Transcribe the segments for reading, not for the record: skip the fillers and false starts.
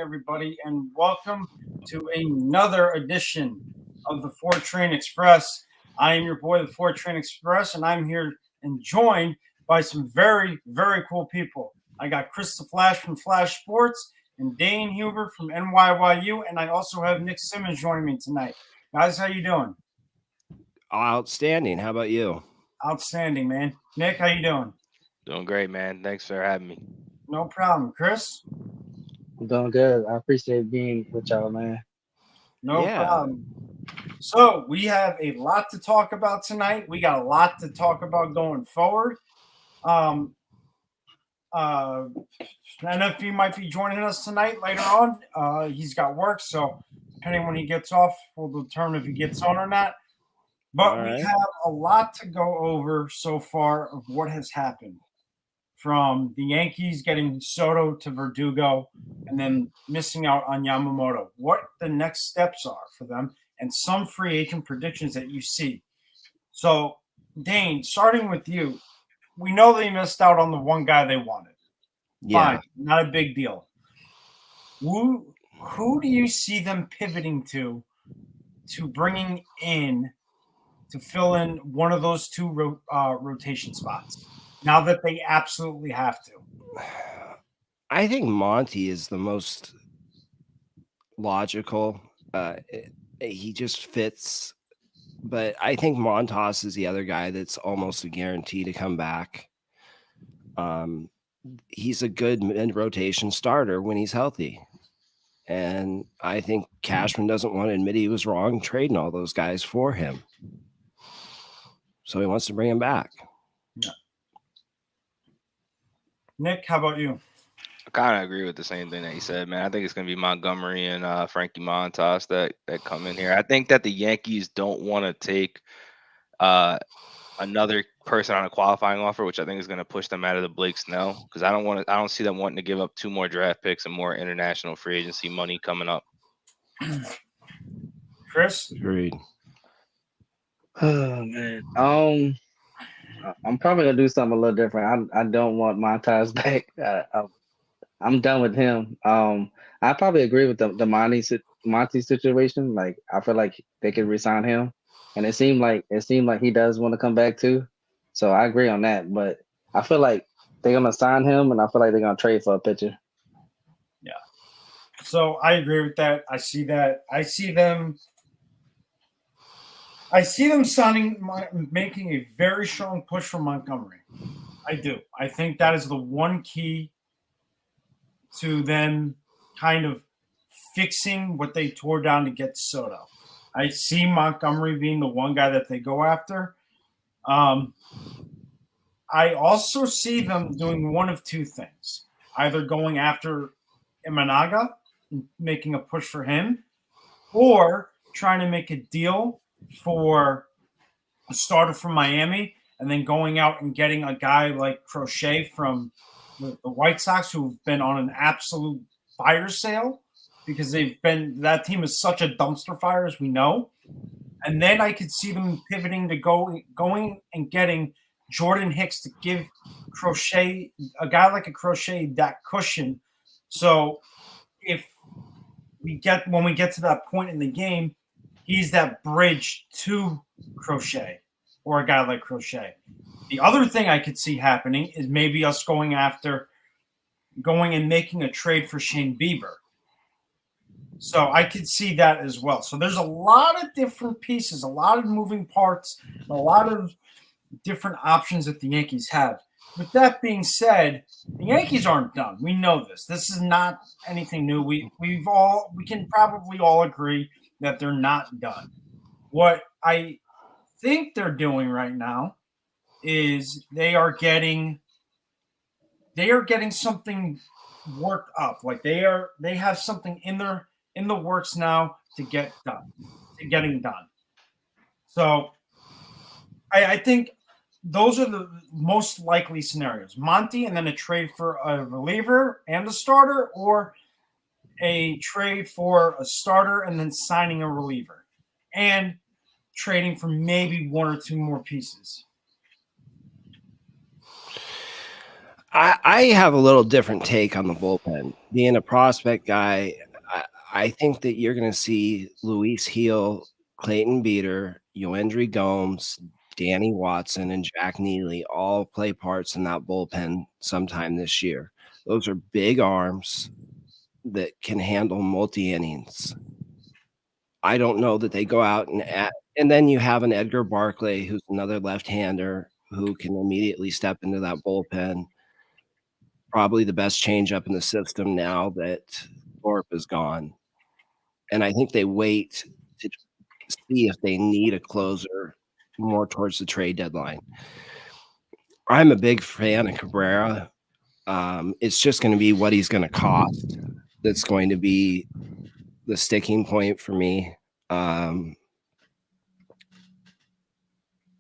everybody, and welcome to another edition of the Four Train Express. I am your boy, the Four Train Express, and I'm here and joined by some very, very cool people. I got Chris the Flash from Flash Sports and Dane Huber from NYYU, and I also have Nick Simmons joining me tonight. Guys, how you doing? Outstanding. How about you? Outstanding, man. Nick, how you doing? Doing great, man. Thanks for having me. No problem. Chris? I'm doing good. I appreciate being with y'all, man. No problem. So we have a lot to talk about tonight. We got a lot to talk about going forward. NFP might be joining us tonight later on. He's got work, so depending when he gets off, will determine if he gets on or not. But we have a lot to go over so far of what has happened. From the Yankees getting Soto to Verdugo and then missing out on Yamamoto, what the next steps are for them, and some free agent predictions that you see. So, Dane, starting with you, we know they missed out on the one guy they wanted. Yeah. Fine, not a big deal. Who do you see them pivoting to bringing in to fill in one of those two rotation spots? Now that they absolutely have to. I think Monty is the most logical. He just fits. But I think Montas is the other guy that's almost a guarantee to come back. He's a good mid-rotation starter when he's healthy. And I think Cashman doesn't want to admit he was wrong trading all those guys for him. So he wants to bring him back. Yeah. Nick, how about you? I kind of agree with the same thing that you said, man. I think it's going to be Montgomery and Frankie Montas that come in here. I think that the Yankees don't want to take another person on a qualifying offer, which I think is going to push them out of the Blake Snell, because I don't see them wanting to give up 2 more draft picks and more international free agency money coming up. Chris? Agreed. Oh man. I'm probably gonna do something a little different. I don't want Montage back. I'm done with him. I probably agree with the Monty situation. Like I feel like they could resign him, and it seemed like he does want to come back too. So I agree on that. But I feel like they're gonna sign him, and I feel like they're gonna trade for a pitcher. Yeah. So I agree with that. I see that. I see them making a very strong push for Montgomery. I do. I think that is the one key to them kind of fixing what they tore down to get Soto. I see Montgomery being the one guy that they go after. I also see them doing one of two things. Either going after Imanaga, making a push for him, or trying to make a deal for a starter from Miami and then going out and getting a guy like Crochet from the White Sox, who've been on an absolute fire sale because that team is such a dumpster fire, as we know. And then I could see them pivoting to going and getting Jordan Hicks to give Crochet, a guy like a Crochet, that cushion. So when we get to that point in the game, he's that bridge to Crochet or a guy like Crochet. The other thing I could see happening is maybe us going and making a trade for Shane Bieber. So I could see that as well. So there's a lot of different pieces, a lot of moving parts, a lot of different options that the Yankees have. With that being said, the Yankees aren't done. We know this. This is not anything new. We can probably all agree that they're not done. What I think they're doing right now is they are getting something worked up. Like they have something in the works now to getting done. So I think those are the most likely scenarios. Monty and then a trade for a reliever and a starter, or a trade for a starter and then signing a reliever and trading for maybe 1 or 2 more pieces. I have a little different take on the bullpen. Being a prospect guy, I think that you're going to see Luis Heel, Clayton Beater, Yoendry Gomes, Danny Watson, and Jack Neely all play parts in that bullpen sometime this year. Those are big arms that can handle multi innings. I don't know that they go out and then you have an Edgar Barclay, who's another left-hander who can immediately step into that bullpen. Probably the best changeup in the system now that Thorpe is gone. And I think they wait to see if they need a closer more towards the trade deadline. I'm a big fan of Cabrera. It's just going to be what he's going to cost that's going to be the sticking point for me.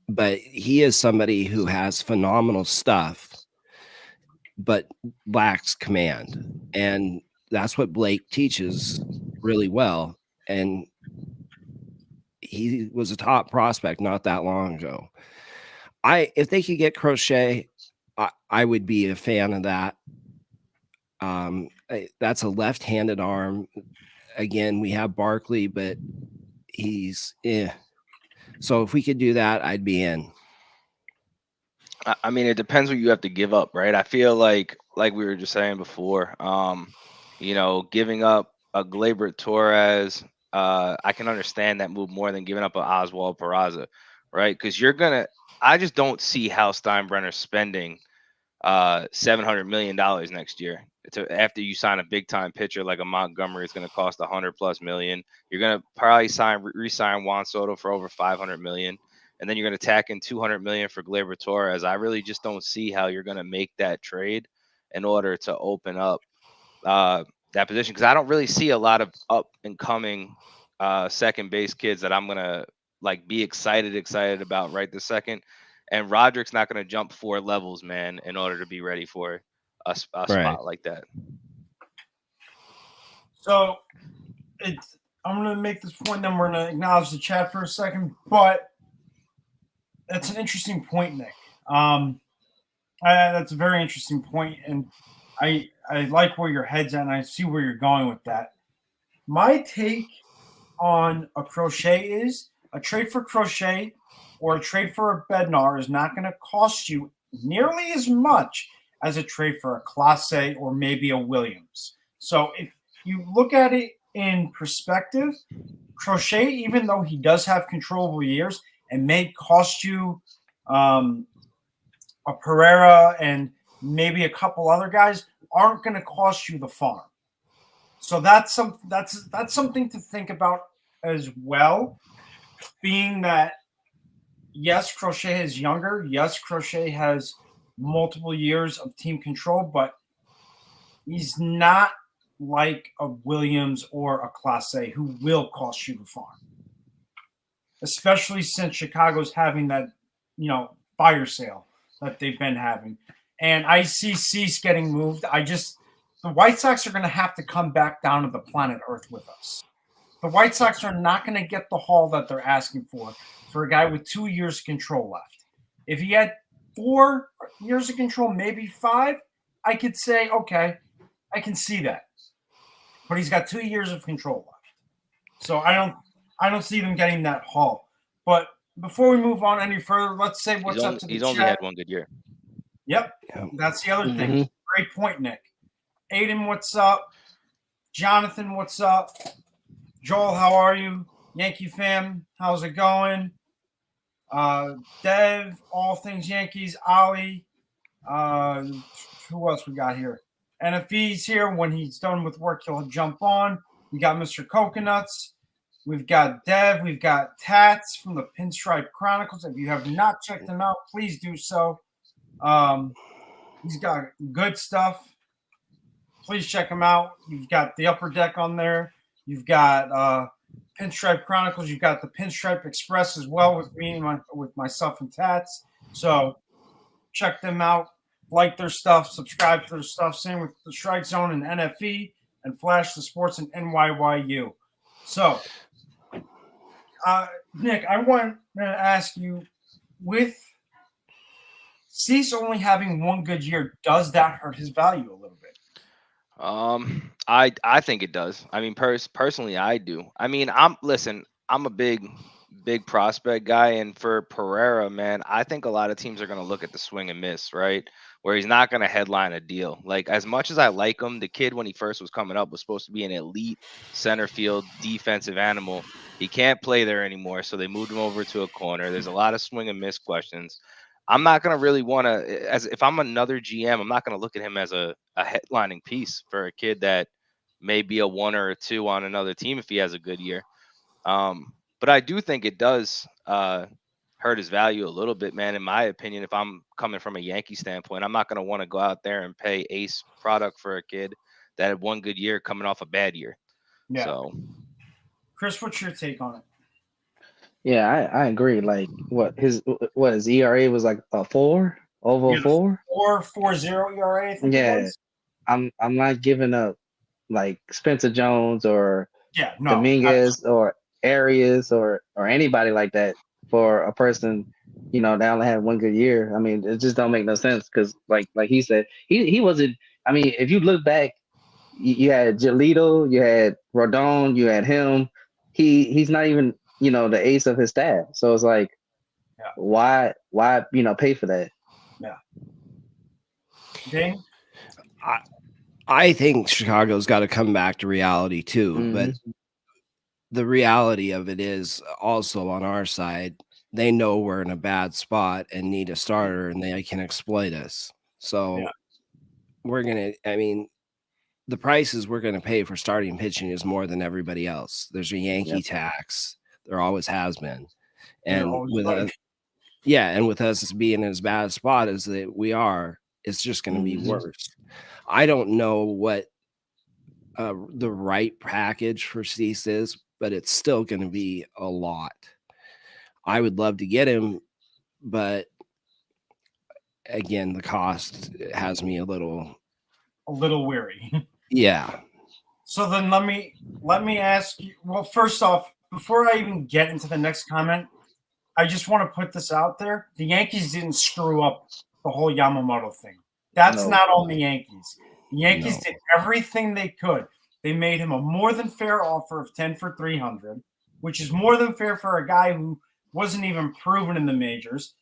But he is somebody who has phenomenal stuff, but lacks command. And that's what Blake teaches really well. And he was a top prospect not that long ago. If they could get Crochet, I would be a fan of that. That's a left-handed arm. Again, we have Barkley, but he's So if we could do that, I'd be in. I mean, it depends what you have to give up, right? I feel like we were just saying before, giving up a Gleyber Torres, I can understand that move more than giving up an Oswald Peraza, right? Because I just don't see how Steinbrenner's spending $700 million next year. After you sign a big time pitcher like a Montgomery, it's going to cost $100+ million. You're going to probably re-sign Juan Soto for over $500 million. And then you're going to tack in $200 million for Gleyber Torres. I really just don't see how you're going to make that trade in order to open up that position, because I don't really see a lot of up and coming second base kids that I'm going to be excited about right this second. And Roderick's not going to jump 4 levels, man, in order to be ready for a spot like that. So I'm going to make this point, then we're going to acknowledge the chat for a second, but that's an interesting point, Nick. That's a very interesting point, and I like where your head's at, and I see where you're going with that. My take on a Crochet is a trade for Crochet or a trade for a Bednar is not going to cost you nearly as much as a trade for a Clase or maybe a Williams. So if you look at it in perspective, Crochet, even though he does have controllable years and may cost you a Pereira and maybe a couple other guys, aren't going to cost you the farm. So that's something to think about as well, being that yes, Crochet is younger. Yes, Crochet has multiple years of team control, but he's not like a Williams or a Clase who will cost you the farm, especially since Chicago's having that, fire sale that they've been having. And I see Cease getting moved. The White Sox are going to have to come back down to the planet Earth with us. The White Sox are not going to get the haul that they're asking for a guy with 2 years of control left. If he had 4 years of control, maybe 5, I could say, okay, I can see that. But he's got 2 years of control left. So I don't see them getting that haul. But before we move on any further, let's say what's up to the chat. He's only had 1 good year. Yep. That's the other thing. Great point, Nick. Aiden, what's up? Jonathan, what's up? Joel, how are you? Yankee fam, how's it going? Dev, all things Yankees. Ali, who else we got here? And if he's here, when he's done with work, he'll jump on. We got Mr. Coconuts. We've got Dev. We've got Tats from the Pinstripe Chronicles. If you have not checked him out, please do so. He's got good stuff. Please check him out. You've got the Upper Deck on there. You've got Pinstripe Chronicles. You've got the Pinstripe Express as well with me and with myself and Tats. So check them out. Like their stuff. Subscribe to their stuff. Same with the Strike Zone and NFE and Flash the Sports and NYYU. So, Nick, I want to ask you, with Cease only having one good year, does that hurt his value a little bit? I think it does. I mean, personally, I do. I mean, I'm a big prospect guy, and for Pereira, man, I think a lot of teams are gonna look at the swing and miss, right? Where he's not gonna headline a deal. Like as much as I like him, the kid when he first was coming up was supposed to be an elite center field defensive animal. He can't play there anymore, so they moved him over to a corner. There's a lot of swing and miss questions. I'm not gonna really want to, as if I'm another GM, I'm not gonna look at him as a headlining piece for a kid that may be a one or a two on another team if he has a good year. But I do think it does hurt his value a little bit, man. In my opinion, if I'm coming from a Yankee standpoint, I'm not gonna want to go out there and pay ace product for a kid that had one good year coming off a bad year. Yeah. So Chris, what's your take on it? Yeah, I agree. Like his ERA was like a 4 over Yeah, 4. 4.40 ERA, I think it Yeah, was. I'm not giving up like Spencer Jones or Yeah, no. Dominguez or Arias or anybody like that for a person, that only had one good year. I mean, it just don't make no sense because like he said, he wasn't. I mean, if you look back, you had Giolito, you had Rodon, you had him. He's not even the ace of his staff. So it's like, Yeah. why pay for that? Yeah. Dane? I think Chicago's got to come back to reality too, but the reality of it is also on our side, they know we're in a bad spot and need a starter and they can exploit us. So we're going to, I mean, the prices we're going to pay for starting pitching is more than everybody else. There's a Yankee tax. There always has been. And with us, and with us being in as bad a spot as that we are, it's just going to be worse. I don't know what the right package for Cease is, but it's still going to be a lot. I would love to get him, but again, the cost has me a little weary. Yeah. So then let me ask you. Well, first off, before I even get into the next comment, I just want to put this out there. The Yankees didn't screw up the whole Yamamoto thing. That's not on the Yankees. The Yankees did everything they could. They made him a more than fair offer of 10 for 300, which is more than fair for a guy who wasn't even proven in the majors.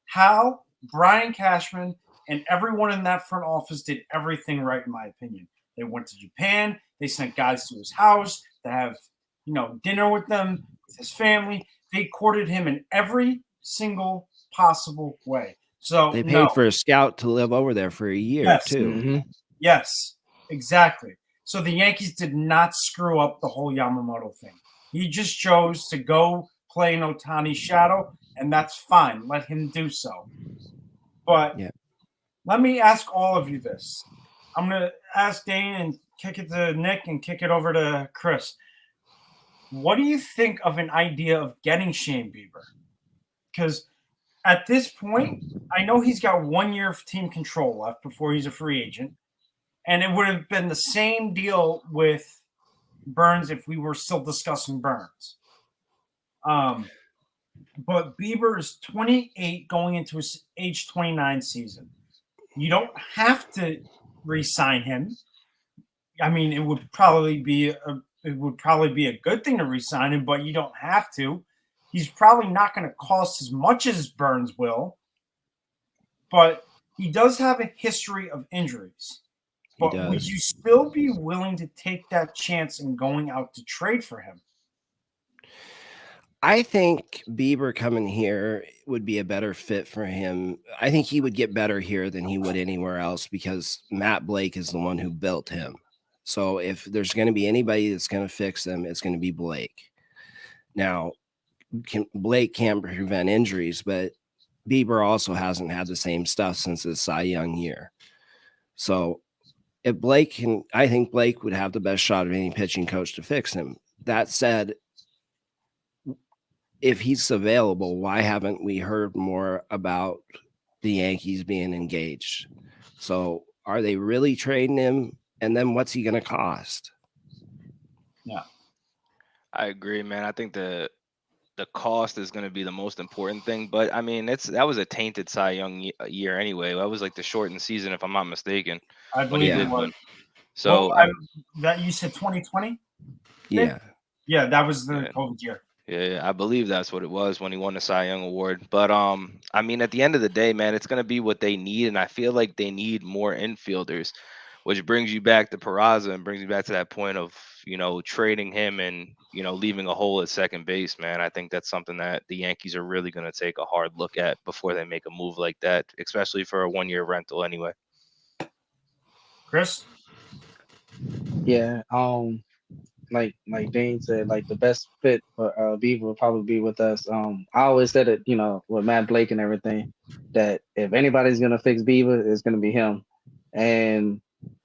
Hal, Brian Cashman, and everyone in that front office did everything right, in my opinion. They went to Japan. They sent guys to his house to have, dinner with them, with his family. They courted him in every single possible way. So they paid for a scout to live over there for a year too. Yes, exactly. So the Yankees did not screw up the whole Yamamoto thing. He just chose to go play in Ohtani's shadow, and that's fine. Let him do so. But let me ask all of you this. I'm going to ask Dane and kick it to Nick and kick it over to Chris. What do you think of an idea of getting Shane Bieber? Because at this point, I know he's got 1 year of team control left before he's a free agent. And it would have been the same deal with Burns if we were still discussing Burns. But Bieber is 28 going into his age 29 season. You don't have to re-sign him. I mean, it would probably be a good thing to re-sign him, but you don't have to. He's probably not going to cost as much as Burns will, but he does have a history of injuries. But would you still be willing to take that chance in going out to trade for him? I think Bieber coming here would be a better fit for him. I think he would get better here than he would anywhere else because Matt Blake is the one who built him. So if there's going to be anybody that's going to fix them, it's going to be Blake. Now, Blake can't prevent injuries, but Bieber also hasn't had the same stuff since his Cy Young year. So if Blake can, I think Blake would have the best shot of any pitching coach to fix him. That said, if he's available, why haven't we heard more about the Yankees being engaged? So are they really trading him? And then what's he going to cost? Yeah. I agree, man. I think the cost is going to be the most important thing. But I mean, that was a tainted Cy Young year anyway. That was like the shortened season, if I'm not mistaken, I when he believe it did was. win. So That you said 2020? Yeah. Yeah, that was the Yeah. COVID year. Yeah, I believe that's what it was when he won the Cy Young award. But I mean, at the end of the day, man, it's gonna be what they need, and I feel like they need more infielders, which brings you back to Peraza and brings you back to that point of trading him and leaving a hole at second base, man. I think that's something that the Yankees are really gonna take a hard look at before they make a move like that, especially for a 1-year rental anyway. Chris? Yeah. Like Dane said, like the best fit for Beaver will probably be with us. I always said it, with Matt Blake and everything, that if anybody's gonna fix Beaver, it's gonna be him. And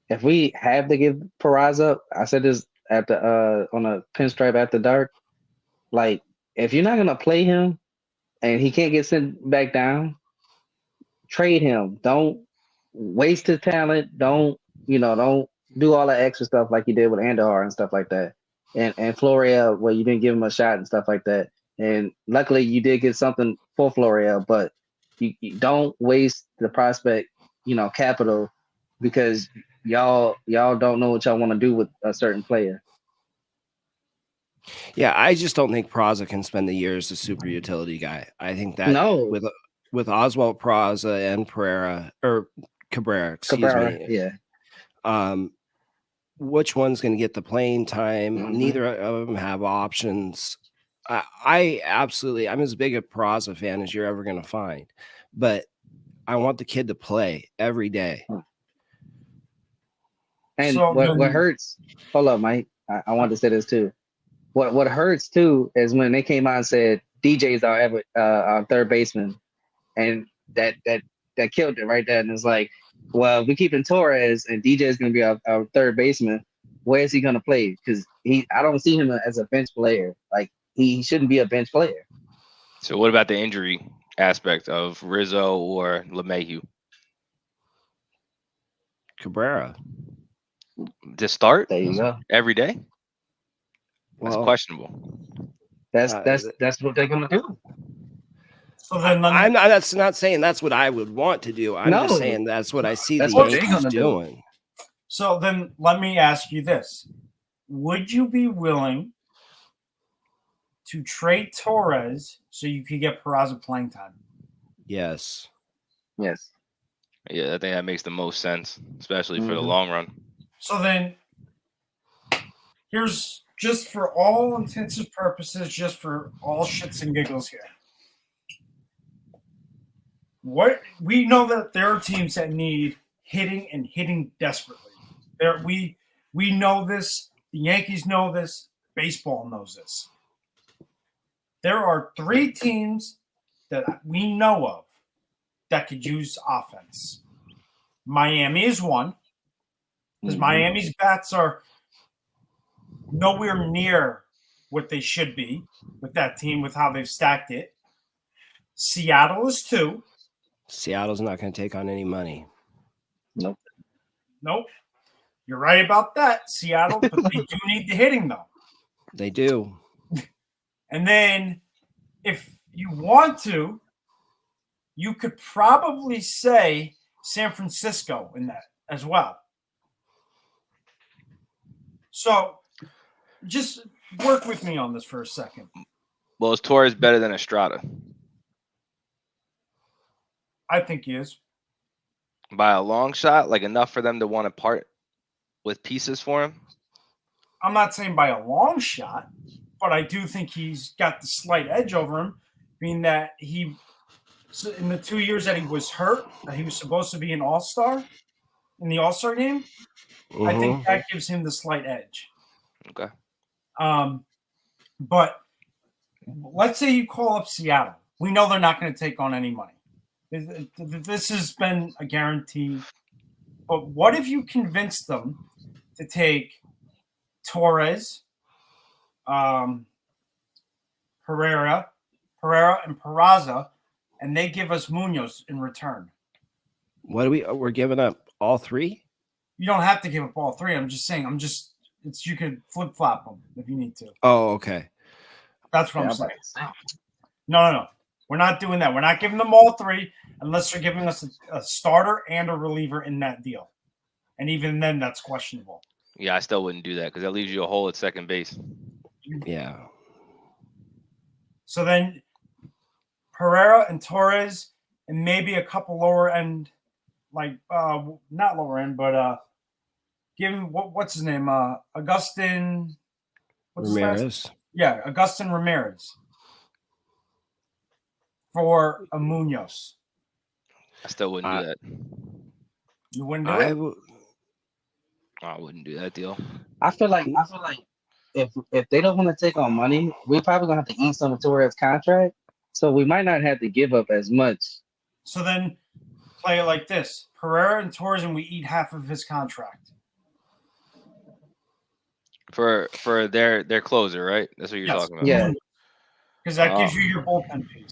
if we have to give Peraza, I said this at the on a pinstripe after dark, like if you're not gonna play him and he can't get sent back down, trade him. Don't waste his talent. Don't do all that extra stuff like you did with Andahar and stuff like that. And Florial, where you didn't give him a shot and stuff like that. And luckily you did get something for Florial, but you don't waste the prospect, capital, because y'all don't know what y'all want to do with a certain player. Yeah, I just don't think Peraza can spend the year as a super utility guy. I think that No. with Oswald Peraza and Cabrera, excuse Cabrera, me. yeah. Which one's going to get the playing time? Mhm. Neither of them have options. I'm as big a Peraza fan as you're ever going to find, but I want the kid to play every day. And So what then- hurts? Hold up, Mike. I want to say this too. What hurts too is when they came out and said DJ's our third baseman, and that killed it right there. And it's like, well, if we're keeping Torres and DJ is going to be our third baseman, where is he going to play? Because I don't see him as a bench player. Like he shouldn't be a bench player. So what about the injury aspect of Rizzo or LeMahieu? Cabrera. To start There you go. every day? That's Well, questionable. That's what they're going to do. So then I'm not. That's not saying that's what I would want to do. I'm just No. saying that's what I see That's the what they're Yankees gonna do. doing. So then let me ask you this. Would you be willing to trade Torres so you could get Peraza playing time? Yes. Yes. Yeah, I think that makes the most sense, especially for the Mhm. long run. So then here's just for all intents and purposes, just for all shits and giggles here. What we know that there are teams that need hitting and hitting desperately. We know this. The Yankees know this. Baseball knows this. There are 3 teams that we know of that could use offense. Miami is one, because Mhm. Miami's bats are nowhere near what they should be with that team, with how they've stacked it. Seattle is 2. Seattle's not going to take on any money. Nope. Nope. You're right about that, Seattle, but they do need the hitting, though. They do. And then if you want to, you could probably say San Francisco in that as well. So just work with me on this for a second. Well, is Torres better than Estrada? I think he is. By a long shot, like enough for them to want to part with pieces for him? I'm not saying by a long shot, but I do think he's got the slight edge over him, being that in the 2 years that he was hurt, that he was supposed to be an all-star in the all-star game, I think that gives him the slight edge. Okay. But let's say you call up Seattle. We know they're not going to take on any money. This has been a guarantee. But what if you convince them to take Torres, Herrera, and Peraza, and they give us Munoz in return? What do we're giving up all 3? You don't have to give up all 3. I'm just saying. You could flip flop them if you need to. Oh, okay. That's what Yeah, I'm I'm saying. about to say. No. We're not doing that. We're not giving them all three unless they're giving us a starter and a reliever in that deal. And even then, that's questionable. Yeah, I still wouldn't do that because that leaves you a hole at second base. Yeah. So then Pereira and Torres and maybe a couple lower end, like not lower end, but give him what's his name? Augustin what's his last name? Ramirez. Yeah, Augustin Ramirez for a Munoz. I still wouldn't do that. You wouldn't do it? I wouldn't do that deal. I feel like if they don't want to take on money, we're probably gonna have to eat some of Torres' contract. So we might not have to give up as much. So then play it like this: Pereira and Torres, and we eat half of his contract. For their closer, right? That's what you're talking about. Yeah. Because that gives you your bullpen piece.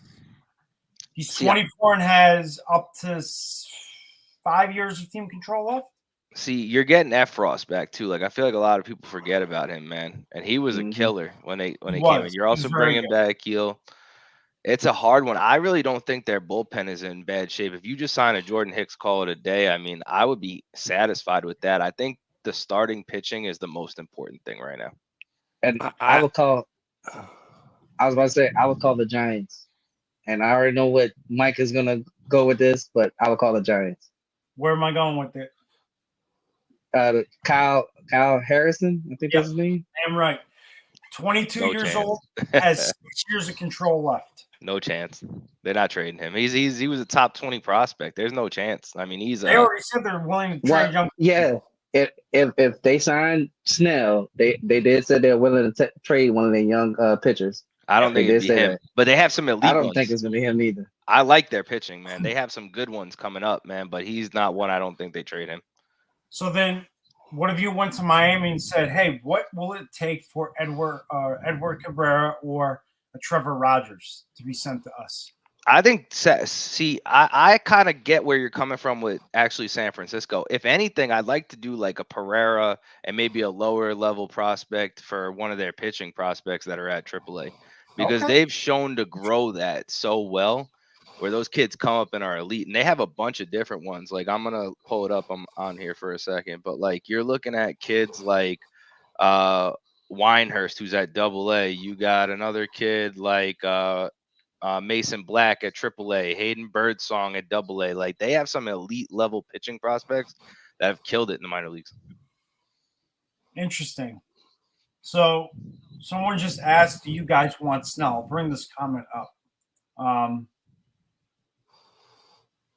He's See, 24 and has up to 5 years of team control left. See, you're getting Efros back too. Like I feel like a lot of people forget about him, man. And he was a killer when they came in. You're also bringing back Keel. It's a hard one. I really don't think their bullpen is in bad shape. If you just sign a Jordan Hicks, call it a day. I mean, I would be satisfied with that. I think the starting pitching is the most important thing right now. And I would call. I was about to say I would call the Giants, and I already know what Mike is gonna go with this, but I would call the Giants. Where am I going with it? Kyle Harrison, I think that's his name. I'm right. 22 No years chance. old, has 6 years of control left. No chance. They're not trading him. He was a top 20 prospect. There's no chance. I mean, They already said they're willing to trade young. Yeah. If they sign Snell, they did say they're willing to trade one of their young pitchers. I don't think it'd be him, but they have some elite ones. I don't think it's gonna be him either. I like their pitching, man. They have some good ones coming up, man. But he's not one. I don't think they trade him. So then, what if you went to Miami and said, "Hey, what will it take for Edward Cabrera or a Trevor Rogers to be sent to us?" I think. See, I kind of get where you're coming from with actually San Francisco. If anything, I'd like to do like a Pereira and maybe a lower level prospect for one of their pitching prospects that are at AAA, because they've shown to grow that so well, where those kids come up and are elite, and they have a bunch of different ones. Like I'm gonna pull it up. I'm on here for a second, but like you're looking at kids like Winehurst, who's at AA. You got another kid like Mason Black at AAA, Hayden Birdsong at AA. Like they have some elite level pitching prospects that have killed it in the minor leagues. Interesting. So someone just asked, "Do you guys want Snell?" I'll bring this comment up.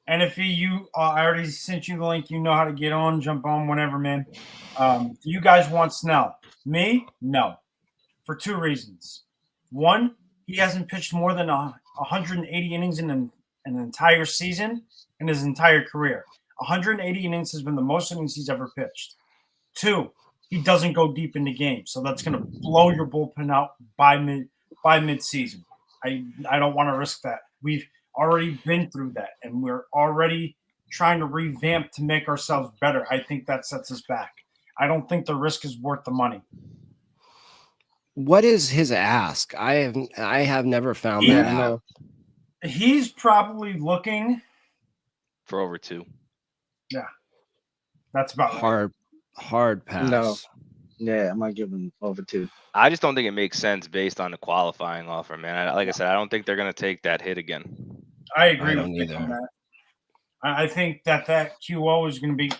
And if I already sent you the link. You know how to get on, jump on, whatever, man. Do you guys want Snell? Me? No. For 2 reasons. One, he hasn't pitched more than 180 innings in an entire season in his entire career. 180 innings has been the most innings he's ever pitched. 2, he doesn't go deep into games, so that's going to blow your bullpen out by mid-season. I don't want to risk that. We've already been through that, and we're already trying to revamp to make ourselves better. I think that sets us back. I don't think the risk is worth the money. What is his ask? I have never found that out. He's probably looking for over 2. Yeah, that's about hard pass. No. Yeah, I might give him over 2. I just don't think it makes sense based on the qualifying offer, man. Like I said, I don't think they're going to take that hit again. I agree with you on that. I think that QO is going to be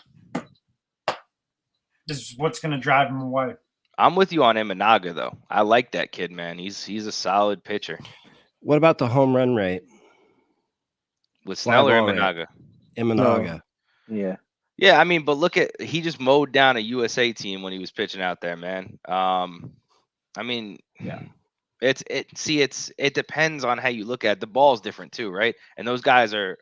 this is what's going to drive him away. I'm with you on Imanaga, though. I like that kid, man. He's a solid pitcher. What about the home run rate? With Snell or Imanaga? Imanaga. Yeah. Yeah, I mean, but look he just mowed down a USA team when he was pitching out there, man. I mean, yeah. It depends on how you look at it. The ball's different too, right? And those guys are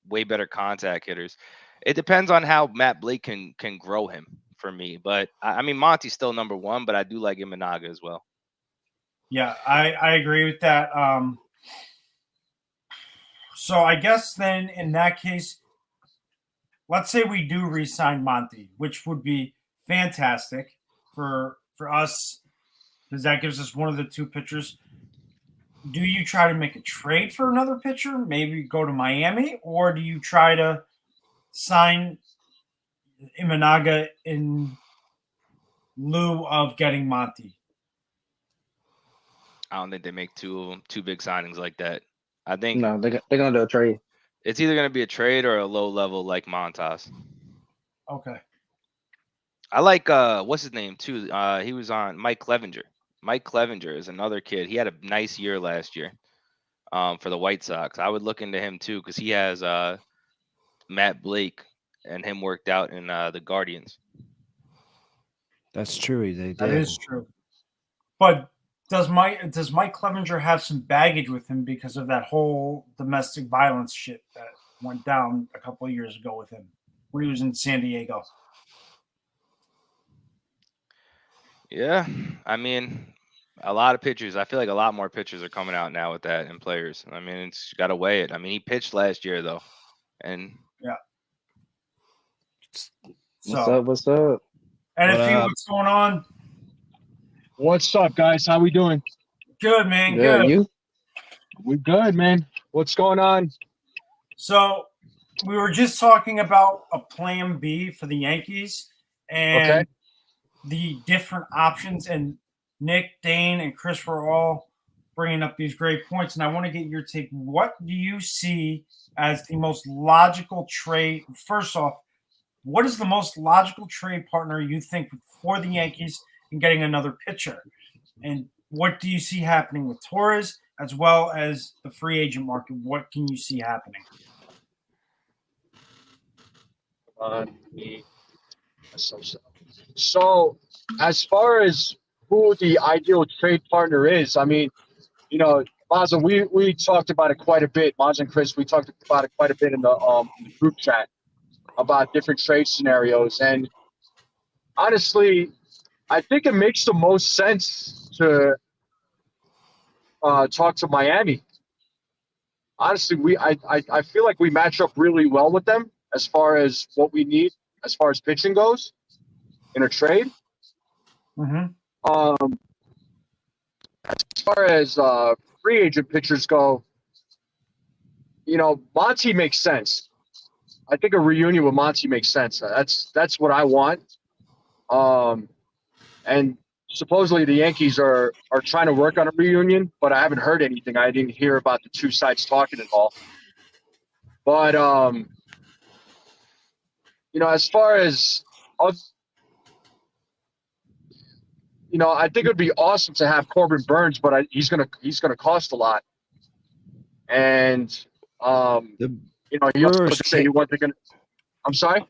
way better contact hitters. It depends on how Matt Blake can grow him for me. But I mean, Monty's still number 1, but I do like Imanaga as well. Yeah, I agree with that. So I guess then in that case, let's say we do re-sign Monty, which would be fantastic for us because that gives us one of the 2 pitchers. do you try to make a trade for another pitcher, maybe go to Miami, or do you try to sign Imanaga in lieu of getting Monty? I don't think they make two big signings like that. I think No, they're gonna do a trade. it's either going to be a trade or a low level like Montas. Okay. I like what's his name too? He was on Mike Clevenger. Mike Clevenger is another kid. He had a nice year last year for the White Sox. I would look into him too because he has Matt Blake and him worked out in the Guardians. That's true. They That did. is true. But does Mike Clevenger have some baggage with him because of that whole domestic violence shit that went down a couple of years ago with him when he was in San Diego? Yeah, I mean, a lot of pitchers. I feel like a lot more pitchers are coming out now with that and players. I mean, it's got to weigh it. I mean, he pitched last year though, and So, What's up? NFE, up? what's going on? What's up, guys? How we doing? Good, man. Good. Good. You? We good, man. What's going on? So we were just talking about a plan B for the Yankees and Okay. the different options. And Nick, Dane, and Chris were all bringing up these great points. And I want to get your take. What do you see as the most logical trade? First off, what is the most logical trade partner you think for the Yankees in getting another pitcher? And what do you see happening with Torres as well as the free agent market? What can you see happening? So, as far as who the ideal trade partner is, I mean, Maza, we talked about it quite a bit. Maza and Chris, we talked about it quite a bit in the group chat about different trade scenarios. And honestly, I think it makes the most sense to talk to Miami. Honestly, I feel like we match up really well with them as far as what we need, as far as pitching goes in a trade. Mm-hmm. As far as free agent pitchers go, Monty makes sense. I think a reunion with Monty makes sense. That's what I want. And supposedly the Yankees are trying to work on a reunion, but I haven't heard anything. I didn't hear about the two sides talking at all. But as far as I think it would be awesome to have Corbin Burns, but he's gonna cost a lot. And he also said he wasn't gonna. I'm sorry.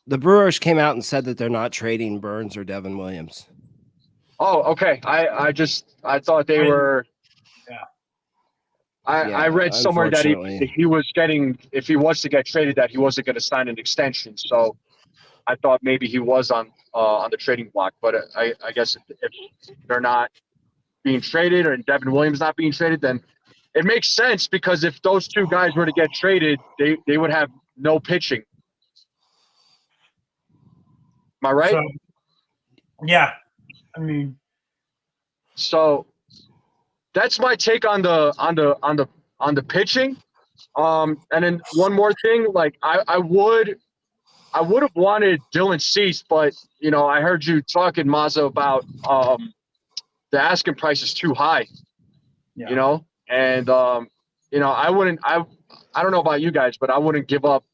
The Brewers came out and said that they're not trading Burns or Devin Williams. Oh, okay. I thought they were. Yeah. I read somewhere that he was getting, if he was to get traded, that he wasn't going to sign an extension. So I thought maybe he was on the trading block. But I guess if they're not being traded or Devin Williams not being traded, then it makes sense because if those two guys were to get traded, they would have no pitching. Am I right? So, yeah. I mean, so that's my take on the pitching. And then one more thing, like I would have wanted Dylan Cease, but I heard you talking, Maza, about the asking price is too high. yeah. And I don't know about you guys, but I wouldn't give up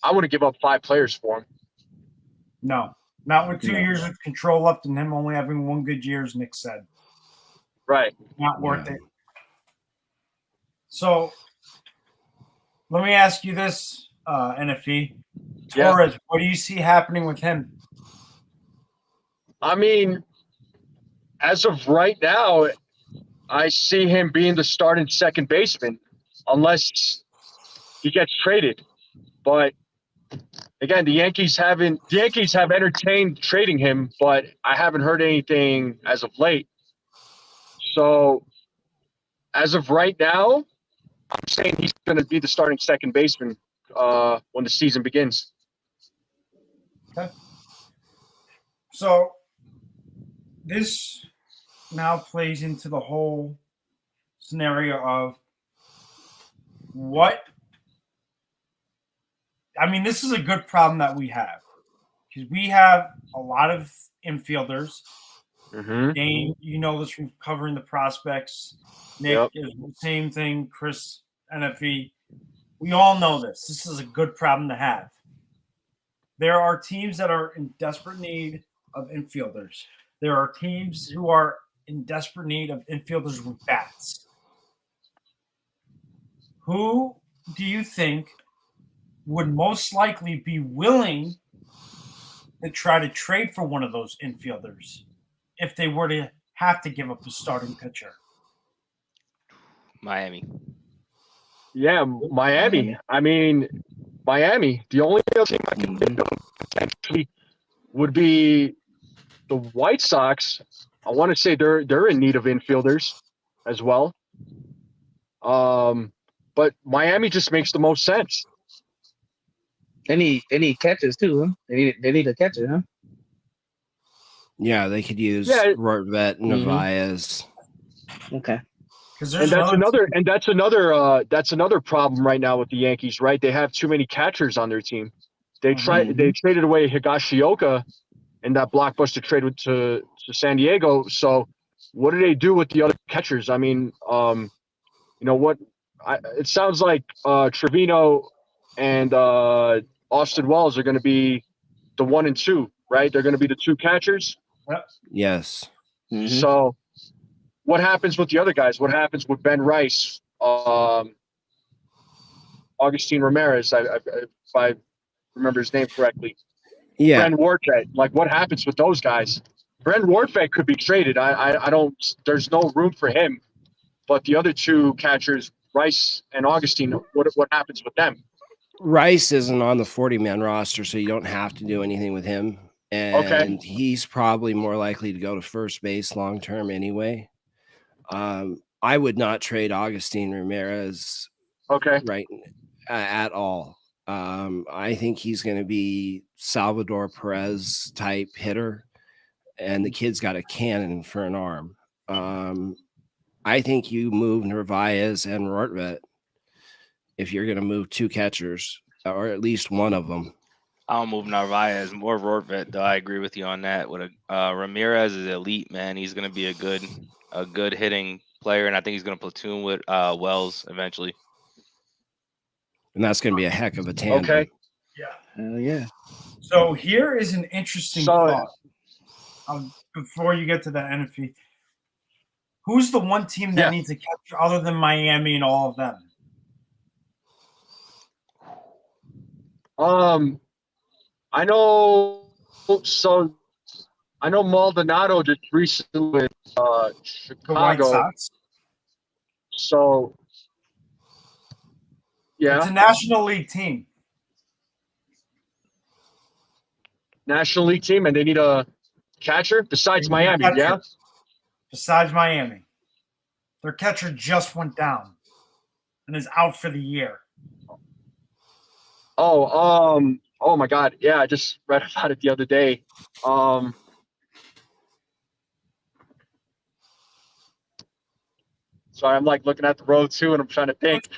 5 players for him. No, not with 2 years of control left and him only having one good year, as Nick said. Right. Not worth it. So let me ask you this, NFE. Torres, what do you see happening with him? I mean, as of right now, I see him being the starting second baseman unless he gets traded. But again, the Yankees have entertained trading him, but I haven't heard anything as of late. So as of right now, I'm saying he's going to be the starting second baseman when the season begins. Okay. So this now plays into the whole scenario of what. I mean, this is a good problem that we have because we have a lot of infielders. Mm-hmm. Dane, you know this from covering the prospects. Nick is the same thing. Chris, NFE. We all know this. This is a good problem to have. There are teams that are in desperate need of infielders. There are teams who are in desperate need of infielders with bats. Who do you think would most likely be willing to try to trade for one of those infielders if they were to have to give up a starting pitcher? Miami. Yeah, Miami. I mean, Miami. The only other team I can think of potentially would be the White Sox. I want to say they're in need of infielders as well. But Miami just makes the most sense. They need catches too, huh? They need a catcher, huh? Yeah, they could use Yeah. Rortvet, Narvaez. Okay. Because That's another problem right now with the Yankees, right? They have too many catchers on their team. They traded away Higashioka in that blockbuster trade to San Diego. So what do they do with the other catchers? I mean, it sounds like Trevino and Austin Wells are going to be the 1 and 2, right? They're going to be the 2 catchers. Yes. Mm-hmm. So what happens with the other guys? What happens with Ben Rice, Augustine Ramirez, if I remember his name correctly? Yeah. Brent Warfek. Like, what happens with those guys? Brent Warfek could be traded. I don't. There's no room for him. But the other 2 catchers, Rice and Augustine, what happens with them? Rice isn't on the 40-man roster, so you don't have to do anything with him. And he's probably more likely to go to first base long term anyway. I would not trade Augustine Ramirez right at all. I think he's going to be Salvador Perez type hitter, and the kid's got a cannon for an arm. I think you move Narvaez and Rortvet if you're going to move 2 catchers, or at least one of them. I'll move Narvaez, more Rortvet, though. I agree with you on that. With Ramirez is elite, man. He's going to be a good hitting player, and I think he's going to platoon with Wells eventually. And that's going to be a heck of a tandem. Okay. Yeah. So here is an interesting thought. Before you get to the NFE, who's the one team that needs a catcher other than Miami and all of them? I know. So I know Maldonado just recently with Chicago. The White Sox. So it's a National League team. National League team, and they need a catcher besides Miami. Yeah. Besides Miami, their catcher just went down and is out for the year. Oh my God. Yeah, I just read about it the other day. Sorry, I'm like looking at the road too, and I'm trying to think.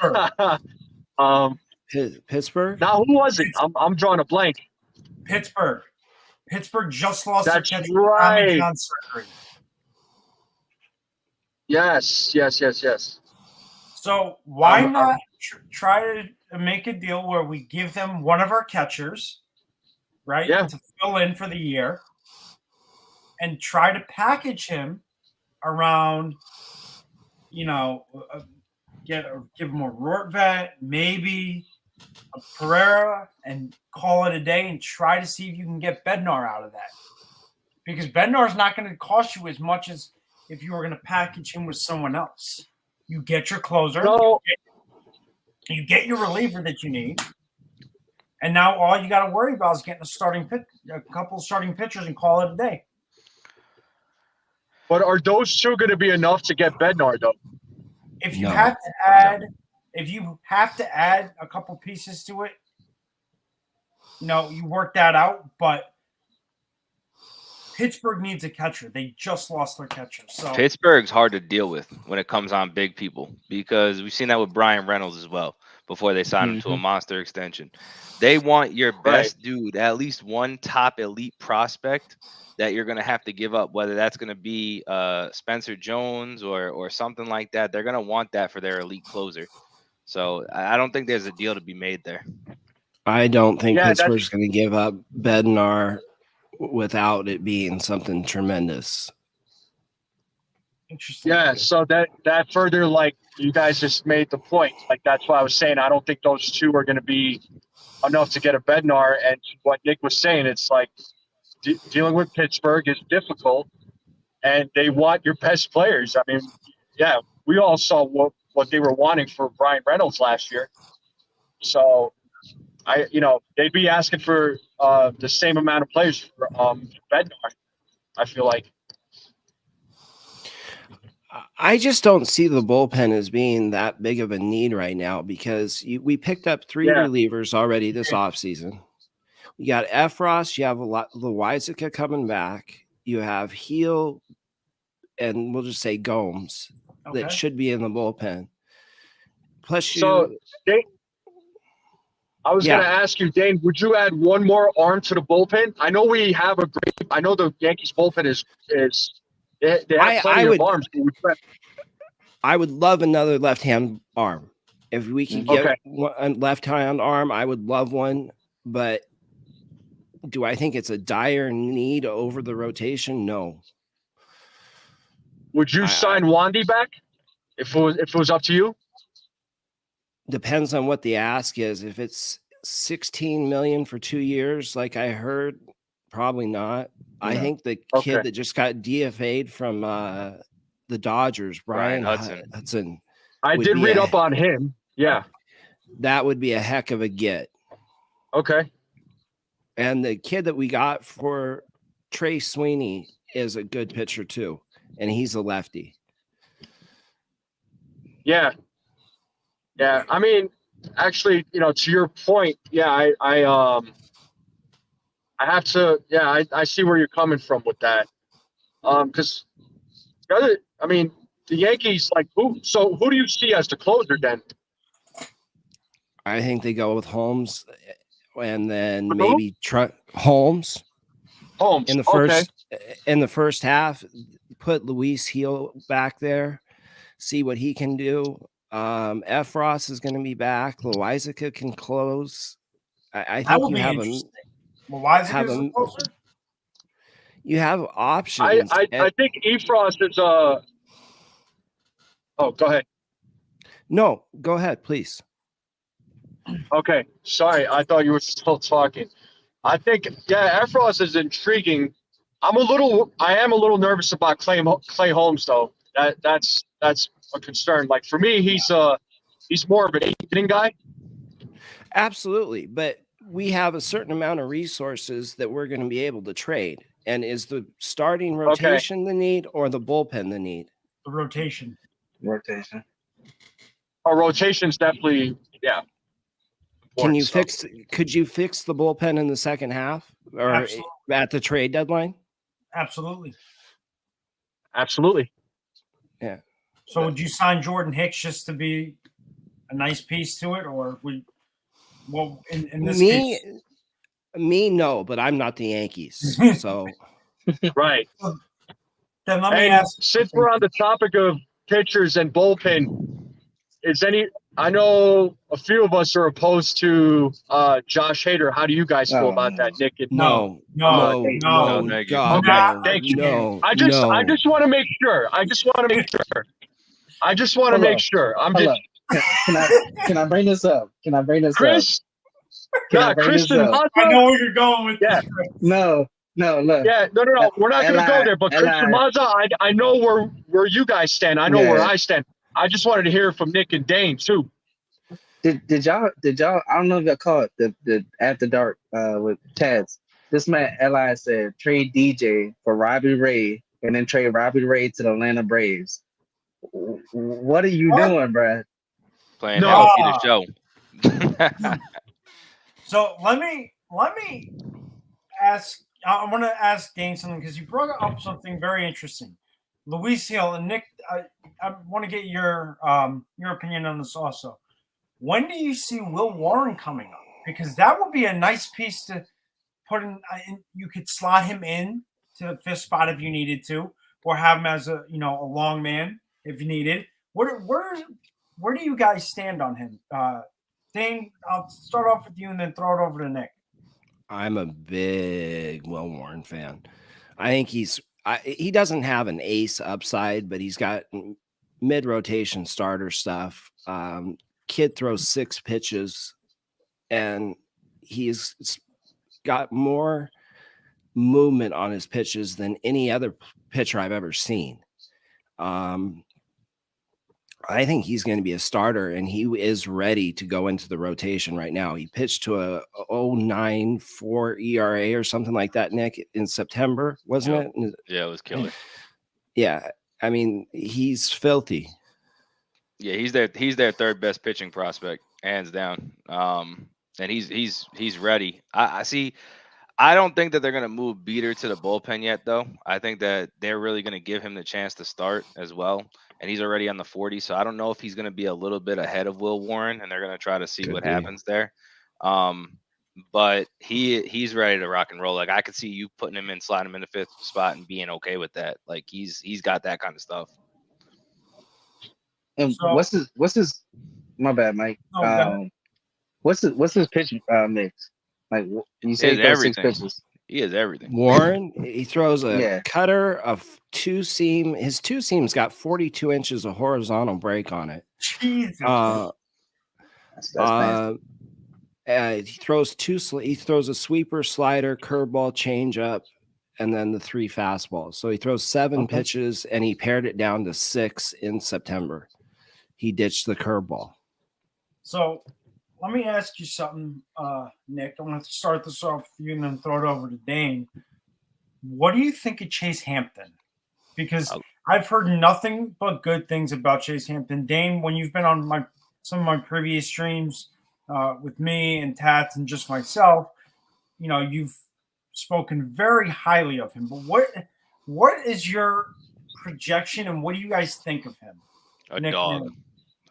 Pittsburgh? Now, who was it? I'm drawing a blank. Pittsburgh just lost their That's catcher right. John surgery. Yes. So why not try to make a deal where we give them one of our catchers, right, to fill in for the year, and try to package him around, give him a Rortvet, maybe a Pereira, and call it a day, and try to see if you can get Bednar out of that. Because Bednar's not going to cost you as much as if you were going to package him with someone else. You get your closer, you get your reliever that you need, and now all you got to worry about is getting a couple of starting pitchers and call it a day. But are those 2 going to be enough to get Bednar, though? If you have to add a couple pieces to it, you work that out. But Pittsburgh needs a catcher. They just lost their catcher. So Pittsburgh's hard to deal with when it comes on big people because we've seen that with Brian Reynolds as well before they signed him to a monster extension. They want your best dude, at least one top elite prospect that you're going to have to give up, whether that's going to be Spencer Jones or something like that. They're going to want that for their elite closer. So I don't think there's a deal to be made there. I don't think Yeah, Pittsburgh's going to give up Bednar without it being something tremendous. interesting. Yeah, so that further, like, you guys just made the point. Like, that's why I was saying I don't think those two are going to be enough to get a Bednar. And what Nick was saying, it's like dealing with Pittsburgh is difficult, and they want your best players. I mean, yeah, we all saw what they were wanting for Brian Reynolds last year. So, they'd be asking for the same amount of players for Bednar, I feel like. I just don't see the bullpen as being that big of a need right now because we picked up 3 relievers already this offseason. You got Efros, you have Loizica coming back, you have Heel, and we'll just say Gomes that should be in the bullpen. Plus, Dane, I was going to ask you, Dane, would you add one more arm to the bullpen? I know we have I know the Yankees bullpen is they have plenty of arms. I would love another left-hand arm. If we could get a left-hand arm, I would love one. But do I think it's a dire need over the rotation? No. Would you sign Wandy back if it was up to you? Depends on what the ask is. If it's $16 million for 2 years, like I heard, probably not. Yeah. I think the kid that just got DFA'd from the Dodgers, Brian Hudson. I did read up on him. Yeah. That would be a heck of a get. Okay. And the kid that we got for Trey Sweeney is a good pitcher too. And he's a lefty. Yeah. Yeah. I mean, actually, to your point, I have to, I see where you're coming from with that. Because the Yankees, like, who do you see as the closer then? I think they go with Holmes and then maybe Holmes. Holmes in the first half, put Luis Heel back there, see what he can do. Efros is going to be back. Loizica can close. I think you have a closer. You have options. I think Efros is Oh, go ahead. No, go ahead, please. Okay, sorry. I thought you were still talking. I think, Efros is intriguing. I am a little nervous about Clay Holmes, though. That's a concern. Like, for me, he's more of an 8th-inning guy. Absolutely, but we have a certain amount of resources that we're going to be able to trade. And is the starting rotation the need or the bullpen the need? The rotation. Our rotation's definitely, Could you fix the bullpen in the second half or at the trade deadline? Absolutely. Yeah. So would you sign Jordan Hicks just to be a nice piece to it, or in this case? Me, no, but I'm not the Yankees, so right. Then let me ask. Since we're on the topic of pitchers and bullpen, I know a few of us are opposed to Josh Hader. How do you guys feel about that, Nick? No. Thank you. I just want to make sure. Can I bring this up? Chris? Kristen, I know where you're going with this. No, look. Yeah, no. We're not going to go there. But Kristen Mazza, I know where you guys stand. I know where I stand. I just wanted to hear from Nick and Dane too. Did y'all? I don't know if y'all caught the After Dark with Taz. This man Eli said trade DJ for Robbie Ray and then trade Robbie Ray to the Atlanta Braves. What are you doing, bruh? Playing the show. So let me ask I want to ask Dane something because you brought up something very interesting. Luis Hill and Nick, I want to get your opinion on this also. When do you see Will Warren coming up? Because that would be a nice piece to put in. You could slot him in to the fifth spot if you needed to, or have him as a long man if you needed. Where do you guys stand on him? Dane, I'll start off with you and then throw it over to Nick. I'm a big Will Warren fan. I think he doesn't have an ace upside, but he's got mid rotation starter stuff. Kid throws 6 pitches, and he's got more movement on his pitches than any other pitcher I've ever seen. I think he's going to be a starter, and he is ready to go into the rotation right now. He pitched to a 0.94 ERA or something like that, Nick, in September, wasn't it? Yeah, it was killer. Yeah, I mean, he's filthy. Yeah, he's their third best pitching prospect, hands down. And he's ready. I see. I don't think that they're going to move Beater to the bullpen yet, though. I think that they're really going to give him the chance to start as well. And he's already on the 40, so I don't know if he's going to be a little bit ahead of Will Warren, and they're going to try to see what happens there. But he's ready to rock and roll. Like, I could see you putting him in, sliding him in the fifth spot, and being okay with that. Like, he's got that kind of stuff. And So- what's his? My bad, Mike. No, go ahead. What's his pitch mix? Like you say, He he has throws 6 everything. pitches. He has everything. Warren, he throws a Yeah. cutter, a 2-seam. His 2-seam's got 42 inches of horizontal break on it. Jesus. That's nasty. He throws he throws a sweeper, slider, curveball, changeup, and then the 3 fastballs. So he throws 7 Okay. pitches, and he pared it down to 6 in September. He ditched the curveball. So let me ask you something, Nick. I want to start this off with you and then throw it over to Dane. What do you think of Chase Hampton? Because I've heard nothing but good things about Chase Hampton. Dane, when you've been on some of my previous streams with me and Tats and just myself, you've spoken very highly of him. But what is your projection and what do you guys think of him? Nick,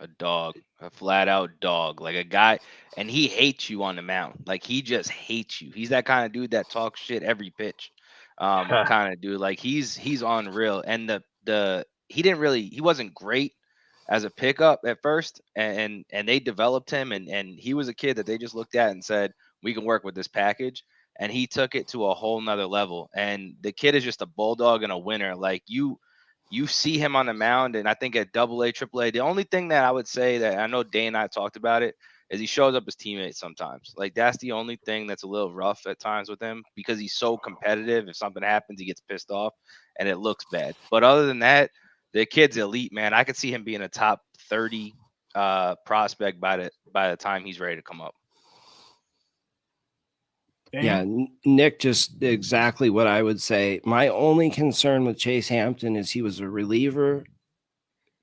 A dog, a flat out dog, like a guy, and he hates you on the mound. Like, he just hates you. He's that kind of dude that talks shit every pitch. Kind of dude. Like, he's unreal. And he wasn't great as a pickup at first, and they developed him, and he was a kid that they just looked at and said, we can work with this package. And he took it to a whole nother level. And the kid is just a bulldog and a winner. Like, you see him on the mound, and I think at AA, AAA, the only thing that I would say that I know Dane and I talked about it is he shows up his teammates sometimes. Like, that's the only thing that's a little rough at times with him because he's so competitive. If something happens, he gets pissed off, and it looks bad. But other than that, the kid's elite, man. I could see him being a top 30 prospect by the time he's ready to come up. Dane? Yeah, Nick, just exactly what I would say. My only concern with Chase Hampton is he was a reliever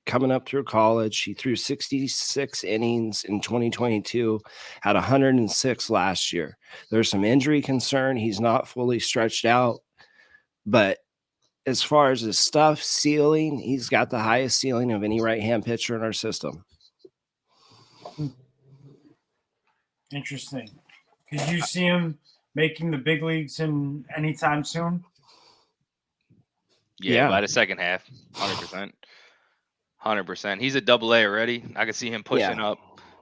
coming up through college. He threw 66 innings in 2022, had 106 last year. There's some injury concern. He's not fully stretched out, but as far as his stuff ceiling, he's got the highest ceiling of any right-hand pitcher in our system. Interesting. Could you see him making the big leagues in anytime soon? Yeah, by the second half, 100%. 100%. He's a AA already. I could see him pushing up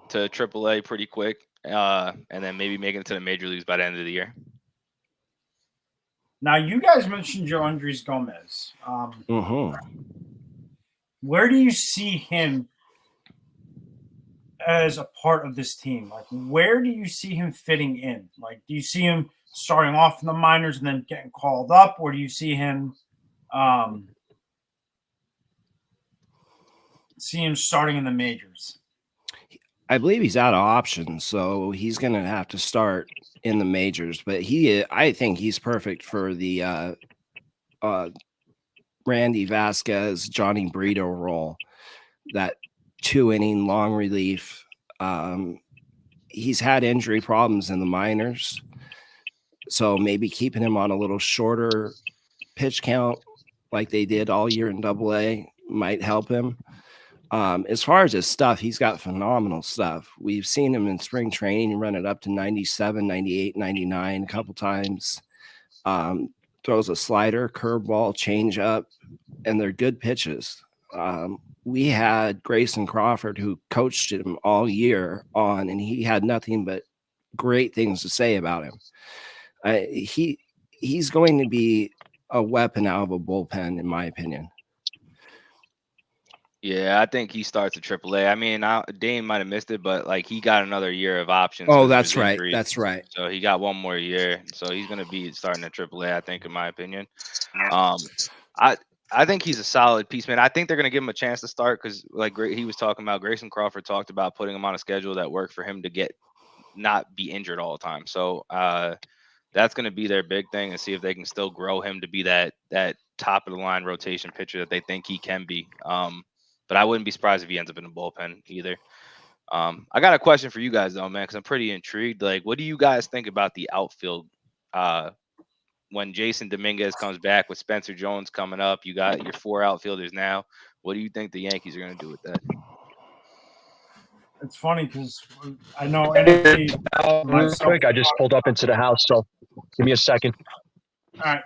to AAA pretty quick, and then maybe making it to the major leagues by the end of the year. Now, you guys mentioned Joe Andres Gomez. Where do you see him as a part of this team? Like, where do you see him fitting in? Like, do you see him starting off in the minors and then getting called up, or do you see him starting in the majors? I believe he's out of options, so he's going to have to start in the majors. But I think he's perfect for the Randy Vasquez, Johnny Brito role, that 2-inning long relief. He's had injury problems in the minors, So maybe keeping him on a little shorter pitch count like they did all year in AA might help him. As far as his stuff, he's got phenomenal stuff. We've seen him in spring training run it up to 97, 98, 99 a couple times. Throws a slider, curveball, changeup, and they're good pitches. We had Grayson Crawford, who coached him all year on, and he had nothing but great things to say about him. He's going to be a weapon out of a bullpen, in my opinion. Yeah, I think he starts at AAA. I mean, Dane might have missed it, but like he got another year of options. Oh, 'cause of that's his right. injury. That's right. So he got one more year. So he's going to be starting at AAA, I think, in my opinion. I think he's a solid piece, man. I think they're going to give him a chance to start because, like he was talking about, Grayson Crawford talked about putting him on a schedule that worked for him to not be injured all the time. So that's going to be their big thing, and see if they can still grow him to be that top of the line rotation pitcher that they think he can be. But I wouldn't be surprised if he ends up in the bullpen either. I got a question for you guys though, man, because I'm pretty intrigued. Like, what do you guys think about the outfield when Jason Dominguez comes back with Spencer Jones coming up? You got your 4 outfielders now. What do you think the Yankees are going to do with that? It's funny because I know NFC. Real quick, I just pulled up into the house, so give me a second. All right.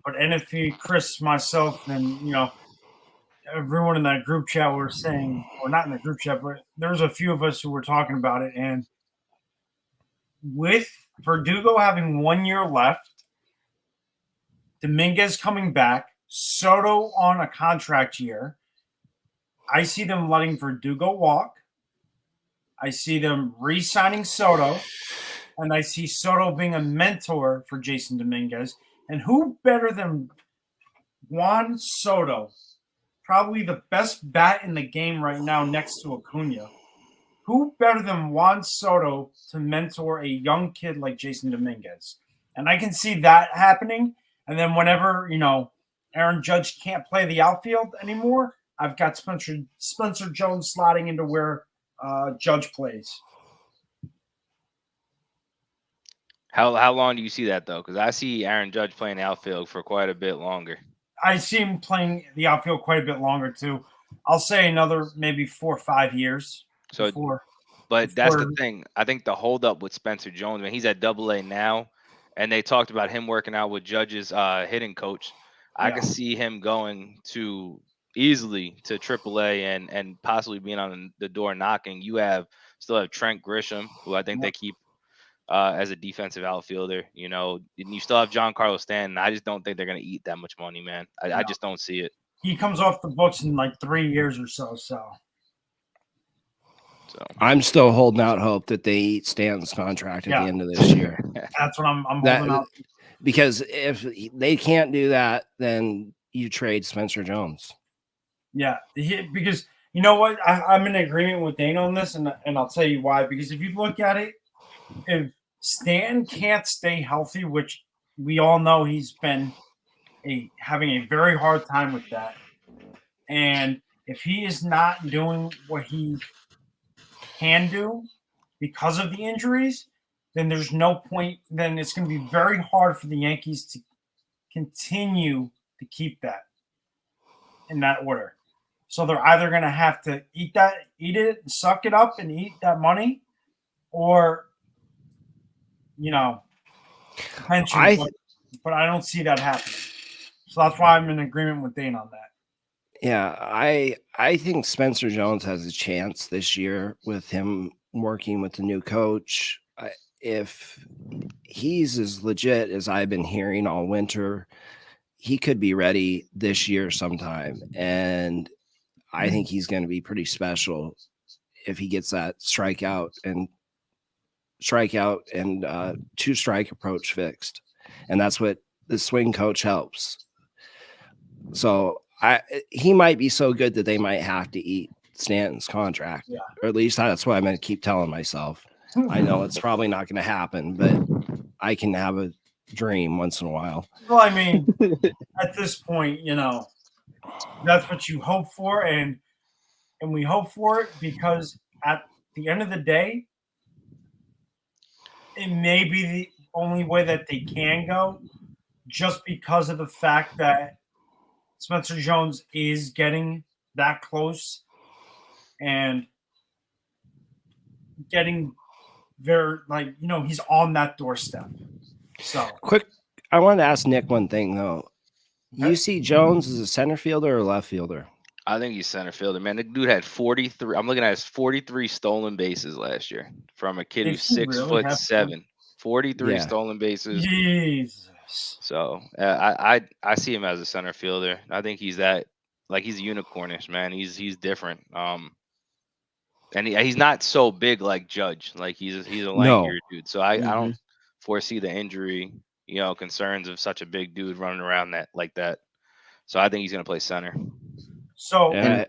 But NFC, Chris, myself, and everyone in that group chat were saying, or not in the group chat, but there's a few of us who were talking about it. And with Verdugo having 1 year left, Dominguez coming back, Soto on a contract year, I see them letting Verdugo walk. I see them re-signing Soto, and I see Soto being a mentor for Jason Dominguez. And who better than Juan Soto, probably the best bat in the game right now next to Acuna. Who better than Juan Soto to mentor a young kid like Jason Dominguez? And I can see that happening. And then whenever, Aaron Judge can't play the outfield anymore, I've got Spencer Jones slotting into where Judge plays. How long do you see that though? Because I see Aaron Judge playing the outfield for quite a bit longer. I see him playing the outfield quite a bit longer too. I'll say another maybe 4 or 5 years. But that's the thing. I think the holdup with Spencer Jones, man, he's at AA now, and they talked about him working out with Judge's hitting coach. I can see him going easily to AAA and possibly being on the door knocking. Still have Trent Grisham, who I think they keep as a defensive outfielder. And you still have Giancarlo Stanton. I just don't think they're going to eat that much money, man. I just don't see it. He comes off the books in like 3 years or so. So I'm still holding out hope that they eat Stanton's contract at the end of this year. That's what I'm holding out. Because if they can't do that, then you trade Spencer Jones. Yeah, because you know what? I'm in agreement with Dane on this, and I'll tell you why. Because if you look at it, if Stanton can't stay healthy, which we all know he's been having a very hard time with that, and if he is not doing what he can do because of the injuries, then there's no point. Then it's going to be very hard for the Yankees to continue to keep that in that order. So they're either going to have to eat it, suck it up, and eat that money, or pension. But I don't see that happening. So that's why I'm in agreement with Dane on that. Yeah, I think Spencer Jones has a chance this year with him working with the new coach. If he's as legit as I've been hearing all winter, he could be ready this year sometime. And I think he's going to be pretty special if he gets that strikeout and two strike approach fixed. And that's what the swing coach helps. So he might be so good that they might have to eat Stanton's contract, or at least that's what I'm going to keep telling myself. I know it's probably not going to happen, but I can have a dream once in a while. Well, I mean, at this point, that's what you hope for, and we hope for it because at the end of the day, it may be only way that they can go, just because of the fact that Spencer Jones is getting that close and getting very, like, he's on that doorstep. So, Quick, I wanted to ask Nick one thing though. Okay. You see Jones as a center fielder or left fielder? I think he's center fielder, man. The dude had 43. I'm looking at his 43 stolen bases last year from a kid Did who's he six really foot have 7. 43 Yeah. stolen bases. Jesus. So I see him as a center fielder. I think he's that, like, he's unicornish, man. He's different. And he's not so big like Judge. Like he's a No. lankier dude. So I Mhm. don't foresee the injury, concerns of such a big dude running around that like that. So I think he's gonna play center. So, And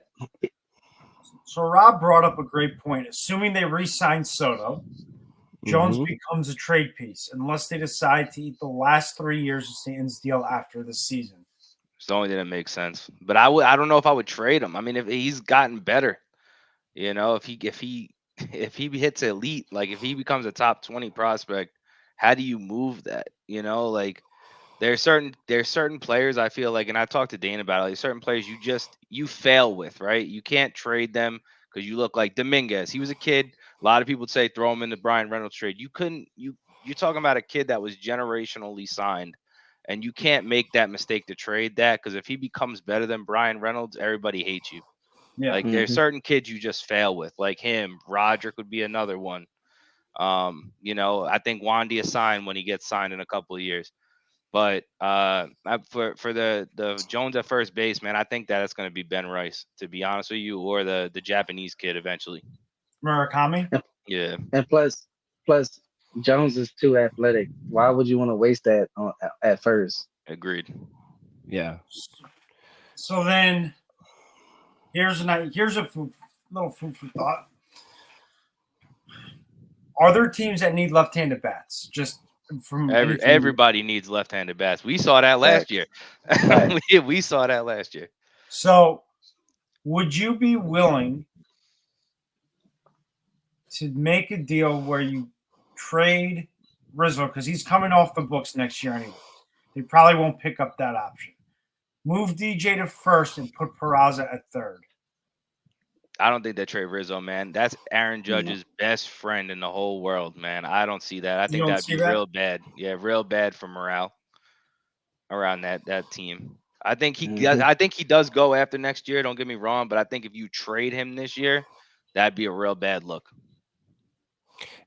so Rob brought up a great point. Assuming they re-sign Soto, Jones Mhm. becomes a trade piece unless they decide to eat the last 3 years of Stanton's deal after the season. It's the only thing that makes sense. But I don't know if I would trade him. I mean, if he's gotten better, if he if he hits elite, like if he becomes a top 20 prospect, how do you move that? Like there's certain players I feel like, and I talked to Dane about it, like certain players you fail with, right? You can't trade them because you look like Dominguez. He was a kid. A lot of people would say throw him in the Brian Reynolds trade. You're talking about a kid that was generationally signed, and you can't make that mistake to trade that, because if he becomes better than Brian Reynolds, everybody hates you. Yeah. Like there's certain kids you just fail with, like him. Roderick would be another one. I think Wandy is signed when he gets signed in a couple of years. But for the Jones at first base, man, I think that it's going to be Ben Rice, to be honest with you, or the Japanese kid eventually. Murakami? Yeah, And plus, Jones is too athletic. Why would you want to waste that at first? agreed. Yeah. So then, here's a little food for thought. Are there teams that need left-handed bats? Just from anything- Everybody needs left-handed bats. We saw that last Facts. year. Facts. we saw that last year. So, would you be willing to make a deal where you trade Rizzo, because he's coming off the books next year anyway? They probably won't pick up that option. Move DJ to first and put Peraza at third. I don't think they trade Rizzo, man. That's Aaron Judge's best friend in the whole world, man. I don't see that. I You think don't that'd see be that? real bad. Yeah, real bad for morale around that team. I think he does go after next year. Don't get me wrong, but I think if you trade him this year, that'd be a real bad look.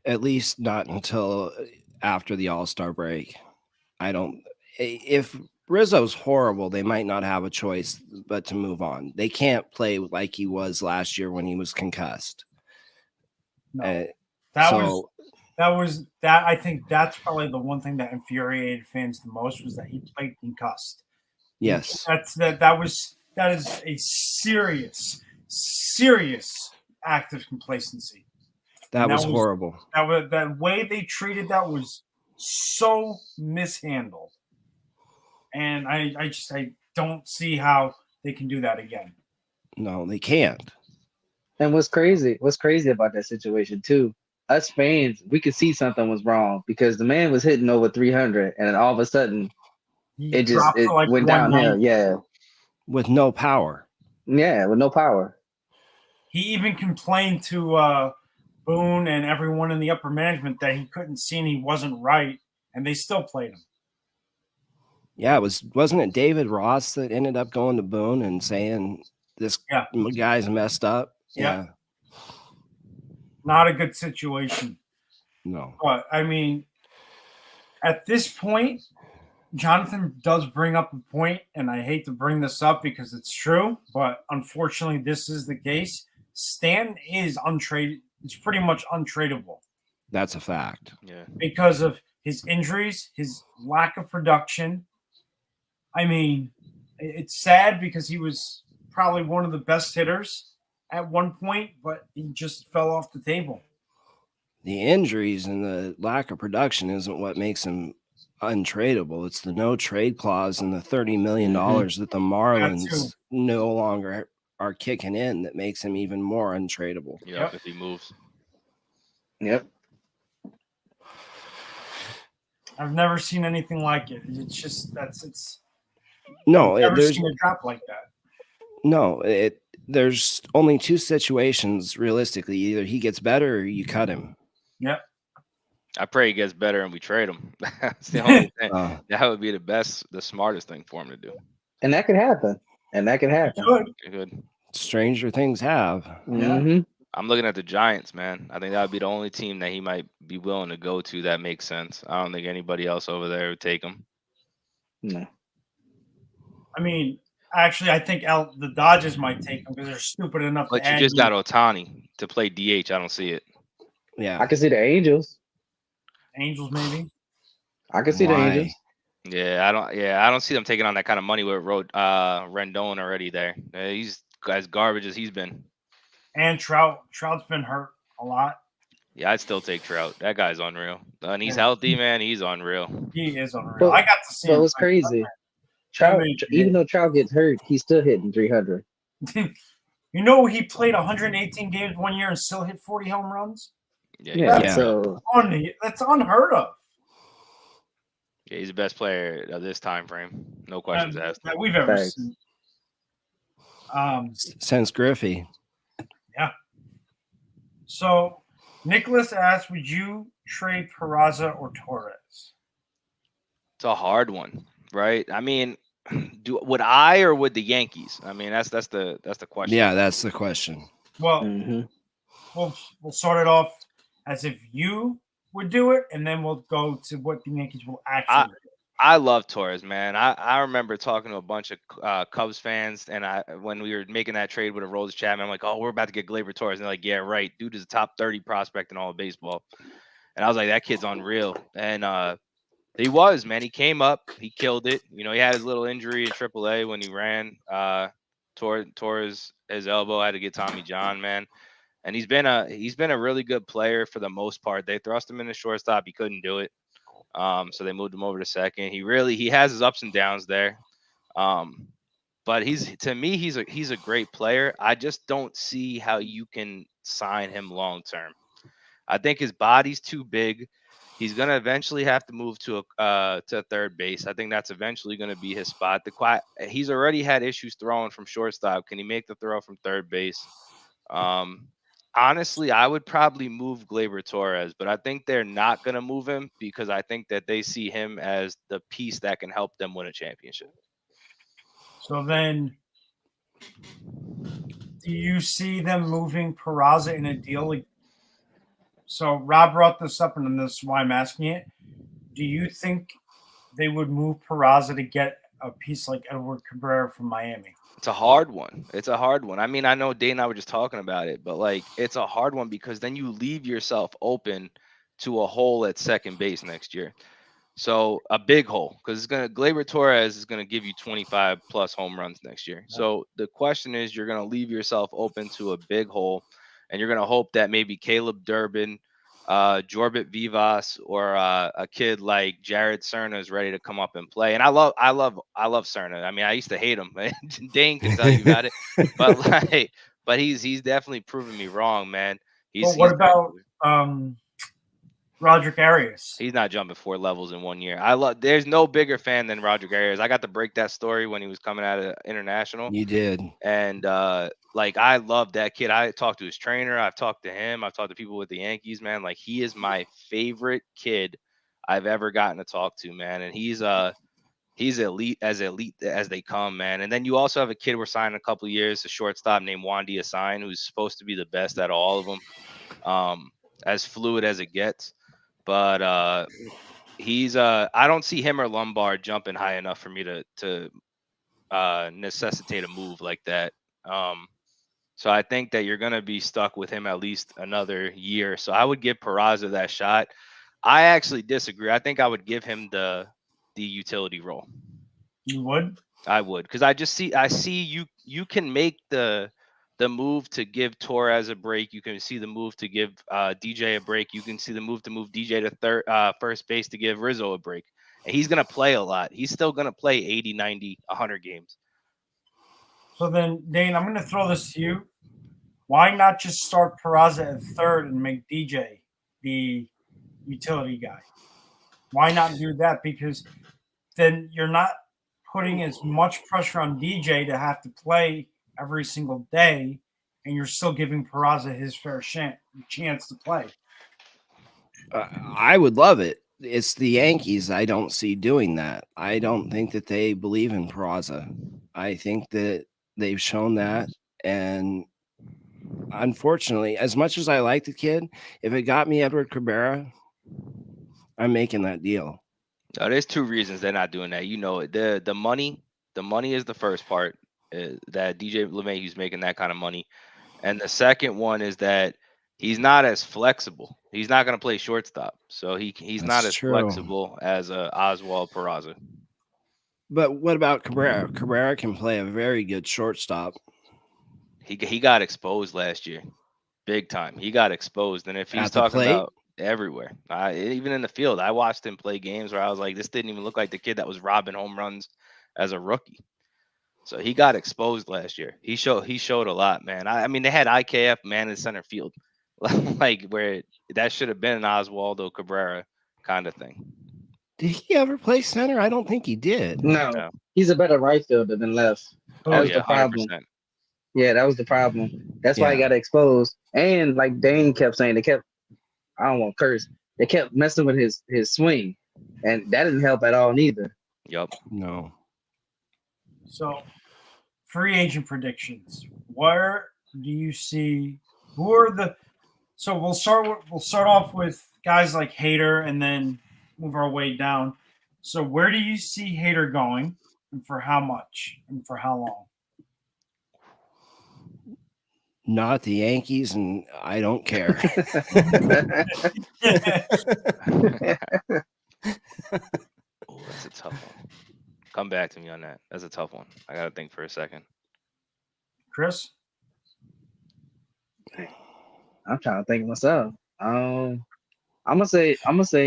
At least not until after the All-Star break. If Rizzo's horrible, they might not have a choice but to move on. They can't play like he was last year when he was concussed. No. So I think that's probably the one thing that infuriated fans the most, was that he played concussed. yes, That is a serious act of complacency. that was horrible. That way they treated that was so mishandled. And I don't see how they can do that again. No, they can't. And what's crazy about that situation too, us fans, we could see something was wrong because the man was hitting over 300, and then all of a sudden He it dropped to like went downhill. 190. Yeah, With no power. with no power. He even complained to Boone and everyone in the upper management that he couldn't see and he wasn't right, and they still played him. Yeah, wasn't it David Ross that ended up going to Boone and saying this guy's messed up? Yeah. Not a good situation. No. But I mean, at this point, Jonathan does bring up a point, and I hate to bring this up because it's true, but unfortunately, this is the case. Stan is untradeable. It's pretty much untradeable. That's a fact. Yeah. Because of his injuries, his lack of production. I mean, it's sad because he was probably one of the best hitters at one point, but he just fell off the table. The injuries and the lack of production isn't what makes him untradeable. It's the no trade clause and the $30 million that the Marlins no longer are kicking in that makes him even more untradeable. Yep. If he moves. Yep. I've never seen anything like it. It's just it's. No, I've never there's seen a drop like that. no. There's only two situations realistically. Either he gets better or you cut him. Yep. I pray he gets better and we trade him. That's the only thing. Uh, That would be the smartest thing for him to do. And that could happen. Good. Good. stranger things have. Yeah. Hmm. I'm looking at the Giants, man. I think that would be the only team that he might be willing to go to that makes sense. I don't think anybody else over there would take him. No. I mean, actually, I think the Dodgers might take him because they're stupid enough But to you add just got Otani to play DH. I don't see it. Yeah. I can see the Angels. Angels, maybe. I can see the Why? Angels. Yeah, I don't see them taking on that kind of money with Rendon already there. He's as garbage as he's been. And Trout. Trout's been hurt a lot. Yeah, I'd still take Trout. That guy's unreal. And he's Yeah. healthy, man. He's unreal. He is unreal. But- I got to see But him. what's crazy? Trout, even though Trout gets hurt, he's still hitting 300. You know, he played 118 games 1 year and still hit 40 home runs. Yeah. Yeah. So That's unheard of. Yeah, he's the best player of this time frame. No questions asked. That we've ever Thanks. seen. Since Griffey. So Nicholas asked, "Would you trade Peraza or Torres?" It's a hard one, right? I mean, would I or would the Yankees? I mean, that's the question. Yeah, that's the question. Well, mhm. we'll start it off as if you would do it, and then we'll go to what the Yankees will actually do. I love Torres, man. I remember talking to a bunch of Cubs fans, and when we were making that trade with a Rose Chapman, I'm like, oh, we're about to get Gleyber Torres. And they're like, yeah, right. Dude is a top 30 prospect in all of baseball. And I was like, that kid's unreal. And he was, man. He came up, he killed it. You know, he had his little injury in AAA when he ran. Tore his elbow, had to get Tommy John, man. And he's been a really good player for the most part. They thrust him in the shortstop, he couldn't do it. So they moved him over to second. He has his ups and downs there. But to me, he's a great player. I just don't see how you can sign him long term. I think his body's too big. He's gonna eventually have to move to third base. I think that's eventually gonna be his spot. He's already had issues throwing from shortstop. Can he make the throw from third base? Honestly, I would probably move Gleyber Torres, but I think they're not going to move him because I think that they see him as the piece that can help them win a championship. So then, do you see them moving Peraza in a deal? So Rob brought this up, and this is why I'm asking it. Do you think they would move Peraza to get a piece like Edward Cabrera from Miami? It's a hard one. I mean, I know Dave and I were just talking about it, but it's a hard one because then you leave yourself open to a hole at second base next year. So a big hole because Gleyber Torres is gonna give you 25 plus home runs next year. So the question is, you're gonna leave yourself open to a big hole, and you're gonna hope that maybe Caleb Durbin, Jorbit Vivas, or a kid like Jared Cerna is ready to come up and play. And I love Cerna. I mean, I used to hate him. Dane can tell you about it, but he's definitely proven me wrong, man. What about Roderick Arias? He's not jumping 4 levels in 1 year. There's no bigger fan than Roderick Arias. I got to break that story when he was coming out of international. You did. And I love that kid. I talked to his trainer. I've talked to him. I've talked to people with the Yankees, man. He is my favorite kid I've ever gotten to talk to, man. And he's elite as they come, man. And then you also have a kid we're signing a couple of years, a shortstop named Wandy Assign, who's supposed to be the best out of all of them, as fluid as it gets. But he's I don't see him or Lombard jumping high enough for me to necessitate a move like that. So I think that you're gonna be stuck with him at least another year. So I would give Peraza that shot. I actually disagree. I think I would give him the utility role. You would? I would, because I see you can make the move to give Torres a break. You can see the move to give DJ a break. You can see the move to move DJ to first base to give Rizzo a break. And he's going to play a lot. He's still going to play 80, 90, 100 games. So then, Dane, I'm going to throw this to you. Why not just start Peraza at third and make DJ the utility guy? Why not do that? Because then you're not putting as much pressure on DJ to have to play every single day, and you're still giving Peraza his fair chance to play. I would love it. It's the Yankees. I don't see doing that. I don't think that they believe in Peraza. I think that they've shown that, and unfortunately, as much as I like the kid, if it got me Edward Cabrera, I'm making that deal. There's two reasons they're not doing that. You know, the money is the first part. That DJ LeMahieu's making that kind of money, and the second one is that he's not as flexible. He's not going to play shortstop, so he's not That's as true. flexible as Oswald Peraza. But what about Cabrera? Cabrera can play a very good shortstop. He got exposed last year, big time. He got exposed, and if he's At the talking plate? about everywhere, even in the field, I watched him play games where I was like, this didn't even look like the kid that was robbing home runs as a rookie. So he got exposed last year. He showed a lot, man. I mean, they had IKF man in center field, like where that should have been an Oswaldo Cabrera kind of thing. Did he ever play center? I don't think he did. No, No. he's a better right fielder than left. That Oh was yeah, the problem. 100%. Yeah, that was the problem. That's why he Yeah. got exposed. And like Dane kept saying, I don't want to curse. They kept messing with his swing, and that didn't help at all neither. Yep. No. So, free agent predictions. Where do you see? Who are the? So we'll start off with guys like Hader, and then move our way down. So where do you see Hader going, and for how much, and for how long? Not the Yankees, and I don't care. Oh, that's a tough one. Come back to me on that. That's a tough one. I gotta think for a second. Chris? I'm trying to think myself. I'm gonna say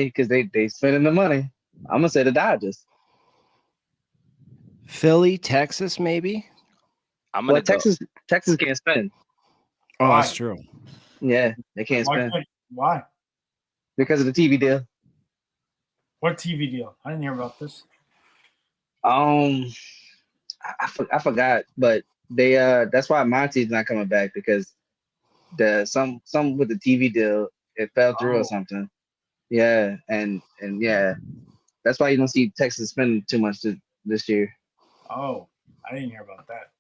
because they spending the money. I'm gonna say the Dodgers. Philly, Texas, maybe. I'm gonna Well, go. Texas can't spend. Oh, Why? that's true. Yeah, they can't spend Why? because of the TV deal. What TV deal? I didn't hear about this. I forgot, but they that's why Monty's not coming back because some with the TV deal it fell through Oh. or something. Yeah, and yeah, that's why you don't see Texas spending too much this year. Oh, I didn't hear about that.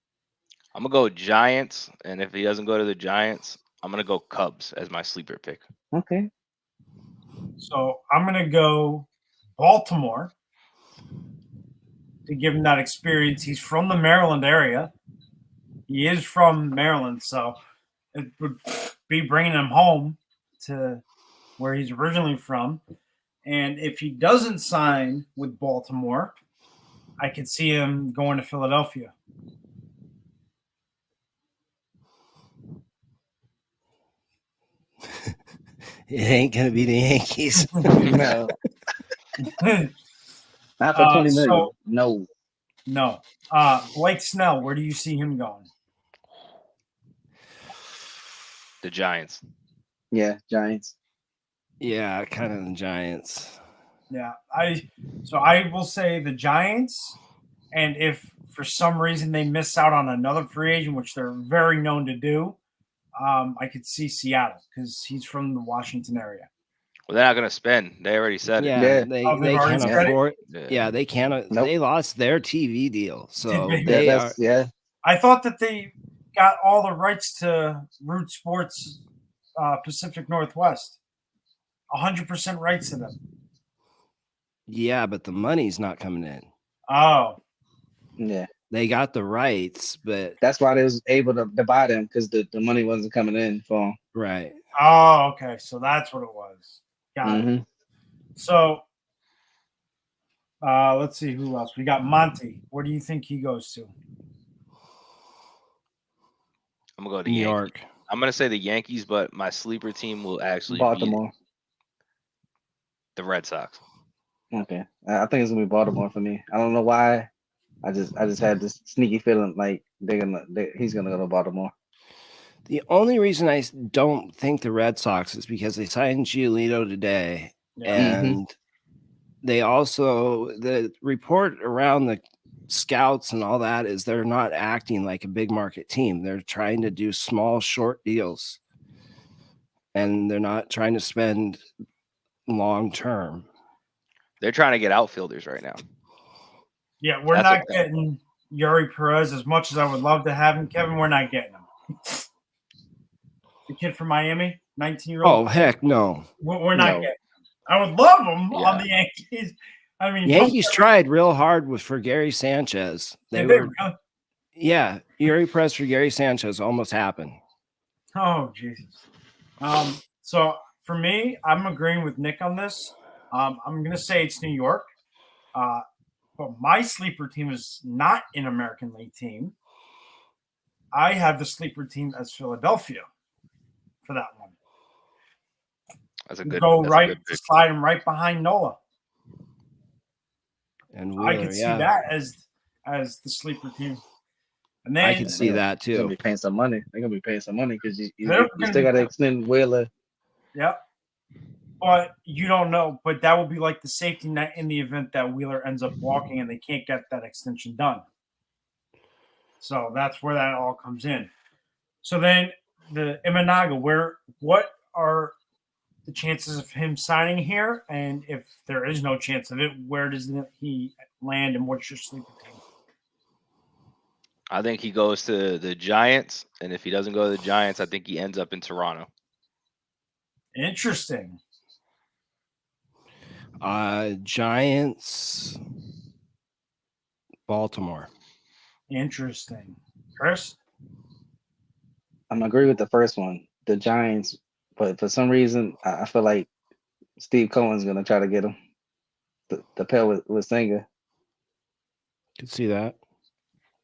I'm gonna go Giants, and if he doesn't go to the Giants, I'm gonna go Cubs as my sleeper pick. Okay. So I'm going to go Baltimore to give him that experience. He's from the Maryland area. He is from Maryland, so it would be bringing him home to where he's originally from. And if he doesn't sign with Baltimore, I could see him going to Philadelphia. It ain't gonna be the Yankees. No, not for 20 million. So- No. No. Blake Snell, where do you see him going? The Giants. Yeah, Giants. Yeah, kind of the Giants. Yeah, I will say the Giants, and if for some reason they miss out on another free agent, which they're very known to do, I could see Seattle because he's from the Washington area. Well, they're not gonna spend. They already said Yeah, Yeah. they Oh, they've already can't said it? afford. it. Yeah, they can't. Nope. They lost their TV deal, so Did they Yeah, are. that's yeah. I thought that they got all the rights to Root Sports Pacific Northwest, 100% rights to them. Yeah, but the money's not coming in. Oh, Yeah. They got the rights, but That's why they was able to buy them because the money wasn't coming in for them. right. oh, okay. So that's what it was. Got it. Mhm. So let's see who else. We got Monty. Where do you think he goes to? I'm gonna go to New Yankees. York. I'm gonna say the Yankees, but my sleeper team will actually Baltimore. be the Red Sox. Okay. I think it's gonna be Baltimore for me. I don't know why. I just had this sneaky feeling like he's gonna go to Baltimore. The only reason I don't think the Red Sox is because they signed Giolito today, Yeah. and they also, the report around the scouts and all that is they're not acting like a big market team. They're trying to do small, short deals, and they're not trying to spend long term. They're trying to get outfielders right now. Yeah, we're That's not okay. getting Yuri Perez as much as I would love to have him, Kevin. We're not getting him. The kid from Miami, 19-year-old. Oh, heck no. We're not No. getting him. I would love him on Yeah. the Yankees. I mean, Yankees tried real hard for Gary Sanchez. They were, really? yeah, Yuri Press for Gary Sanchez almost happened. Oh, Jesus. So for me, I'm agreeing with Nick on this. I'm going to say it's New York. But my sleeper team is not an American League team. I have the sleeper team as Philadelphia for that one. That's a good. Go that's right, a good pick. slide him right behind Nola. And I Wheeler, could see yeah, that as the sleeper team. And then I could see that They're gonna too. be paying some money. They're gonna be paying some money because you They're still gonna be- got to extend Wheeler. Yep. But you don't know. But that would be like the safety net in the event that Wheeler ends up walking and they can't get that extension done. So that's where that all comes in. So then the Imanaga, what are the chances of him signing here? And if there is no chance of it, where does he land and what's your sleeper team? I think he goes to the Giants, and if he doesn't go to the Giants, I think he ends up in Toronto. Interesting. Giants, Baltimore. Interesting. Chris? I'm agree with the first one, the Giants, but for some reason I feel like Steve Cohen's gonna try to get him. The pair with Singer. Could see that.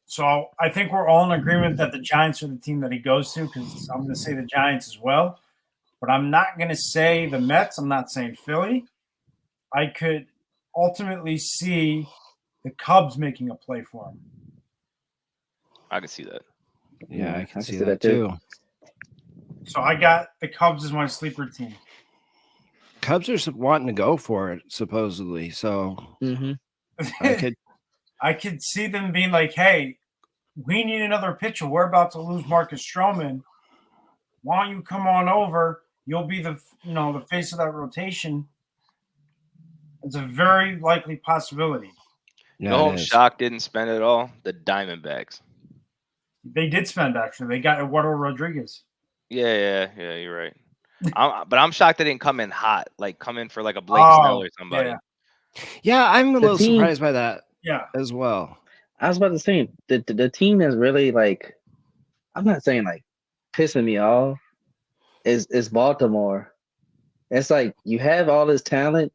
So I think we're all in agreement that the Giants are the team that he goes to because I'm going to say the Giants as well. But I'm not going to say the Mets. I'm not saying Philly. I could ultimately see the Cubs making a play for him. I can see that. Yeah, I I can can see see that that too. too. So I got the Cubs as my sleeper team. Cubs are wanting to go for it, supposedly. So Mm-hmm. I could I could see them being like, hey, we need another pitcher. We're about to lose Marcus Stroman. Why don't you come on over? You'll be the face of that rotation. It's a very likely possibility. You know who I'm shocked didn't spend it all? The Diamondbacks. They did spend, actually. They got Eduardo Rodriguez. Yeah, you're right. But I'm shocked they didn't come in hot, like come in for like a Blake Snell or somebody. Yeah, I'm a The little team- surprised by that Yeah. as well. I was about to say the team is really like, I'm not saying like pissing me off. Is Baltimore. It's like you have all this talent.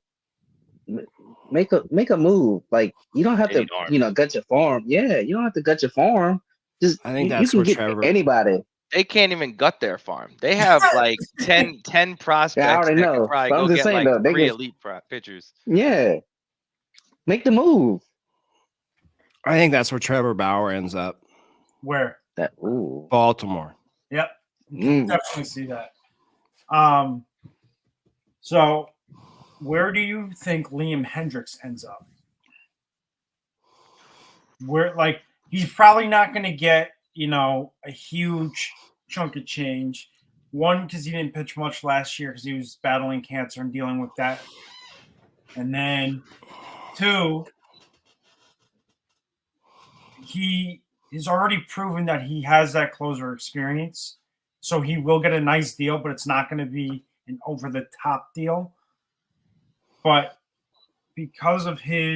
Make a move. Like you don't have They to, need arms. gut your farm. Yeah, you don't have to gut your farm. Just I think you that's can where get Trevor. anybody. They can't even gut their farm. They have like 10 prospects Yeah, I already that could know. probably But I'm go just get saying like though, they 3 can, elite pitchers. yeah, make the move. I think that's where Trevor Bauer ends up. Where? That ooh. Baltimore. Yep. You can definitely see that. So where do you think Liam Hendricks ends up? Where, like, he's probably not going to get, a huge chunk of change. One, because he didn't pitch much last year because he was battling cancer and dealing with that. And then two, he has already proven that he has that closer experience. So he will get a nice deal, but it's not going to be an over-the-top deal. But because of him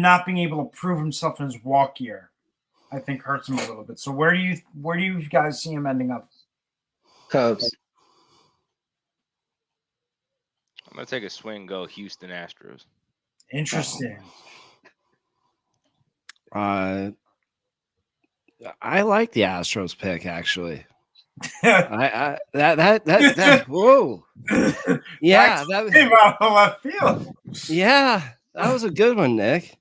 not being able to prove himself in his walk year, I think hurts him a little bit. So where do you guys see him ending up? Cubs. I'm gonna take a swing. Go Houston Astros. Interesting. I like the Astros pick actually. That whoa. Yeah, that came out of left field. Yeah, that was a good one, Nick.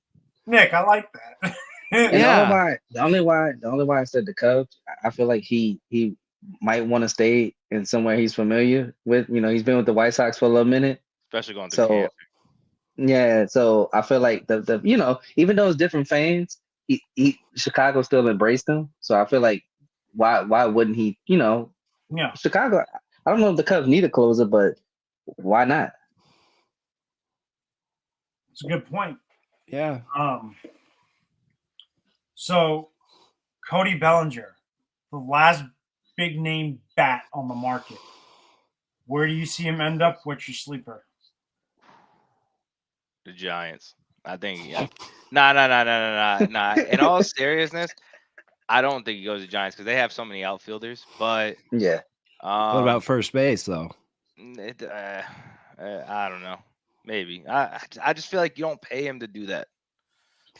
Nick, I like that. And Yeah. the only why I said the Cubs, I feel like he might want to stay in somewhere he's familiar with. He's been with the White Sox for a little minute. especially going through So camp. yeah, so I feel like the even though it's different fans, Chicago still embraced him. So I feel like why wouldn't he? Yeah, Chicago. I don't know if the Cubs need a closer, but why not? it's a good point. Yeah. So Cody Bellinger, the last big name bat on the market. Where do you see him end up? What's your sleeper? The Giants. I think. Yeah. Nah. In all seriousness, I don't think he goes to Giants because they have so many outfielders. But Yeah. What about first base though? I don't know. Maybe. I just feel like you don't pay him to do that.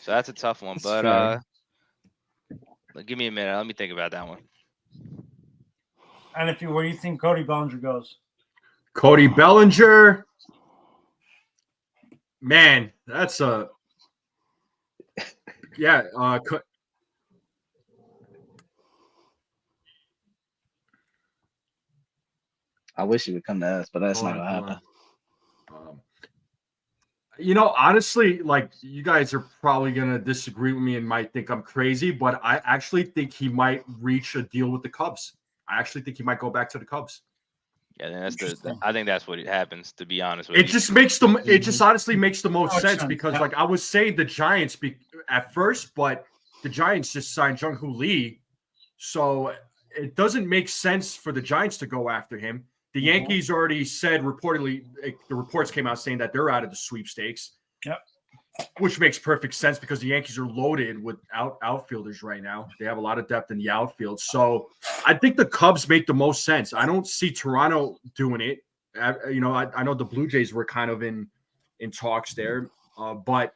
So that's a tough one. That's But fair. give me a minute. Let me think about that one. And where do you think Cody Bellinger goes? Cody Bellinger. Man, that's a yeah. I wish he would come to us, but that's not gonna happen. Honestly, like you guys are probably gonna disagree with me and might think I'm crazy, but I actually think he might reach a deal with the Cubs. I actually think he might go back to the Cubs. Yeah, then I think that's what it happens. To be honest with It you, just makes them. It just honestly makes the most Makes sense sense, because, yeah. like I was saying, the Giants at first, but the Giants just signed Jung-Hoo Lee, so it doesn't make sense for the Giants to go after him. The Yankees already said reportedly, the reports came out saying that they're out of the sweepstakes. Yep. Which makes perfect sense because the Yankees are loaded with outfielders right now. They have a lot of depth in the outfield. So I think the Cubs make the most sense. I don't see Toronto doing it. I know the Blue Jays were kind of in talks there, but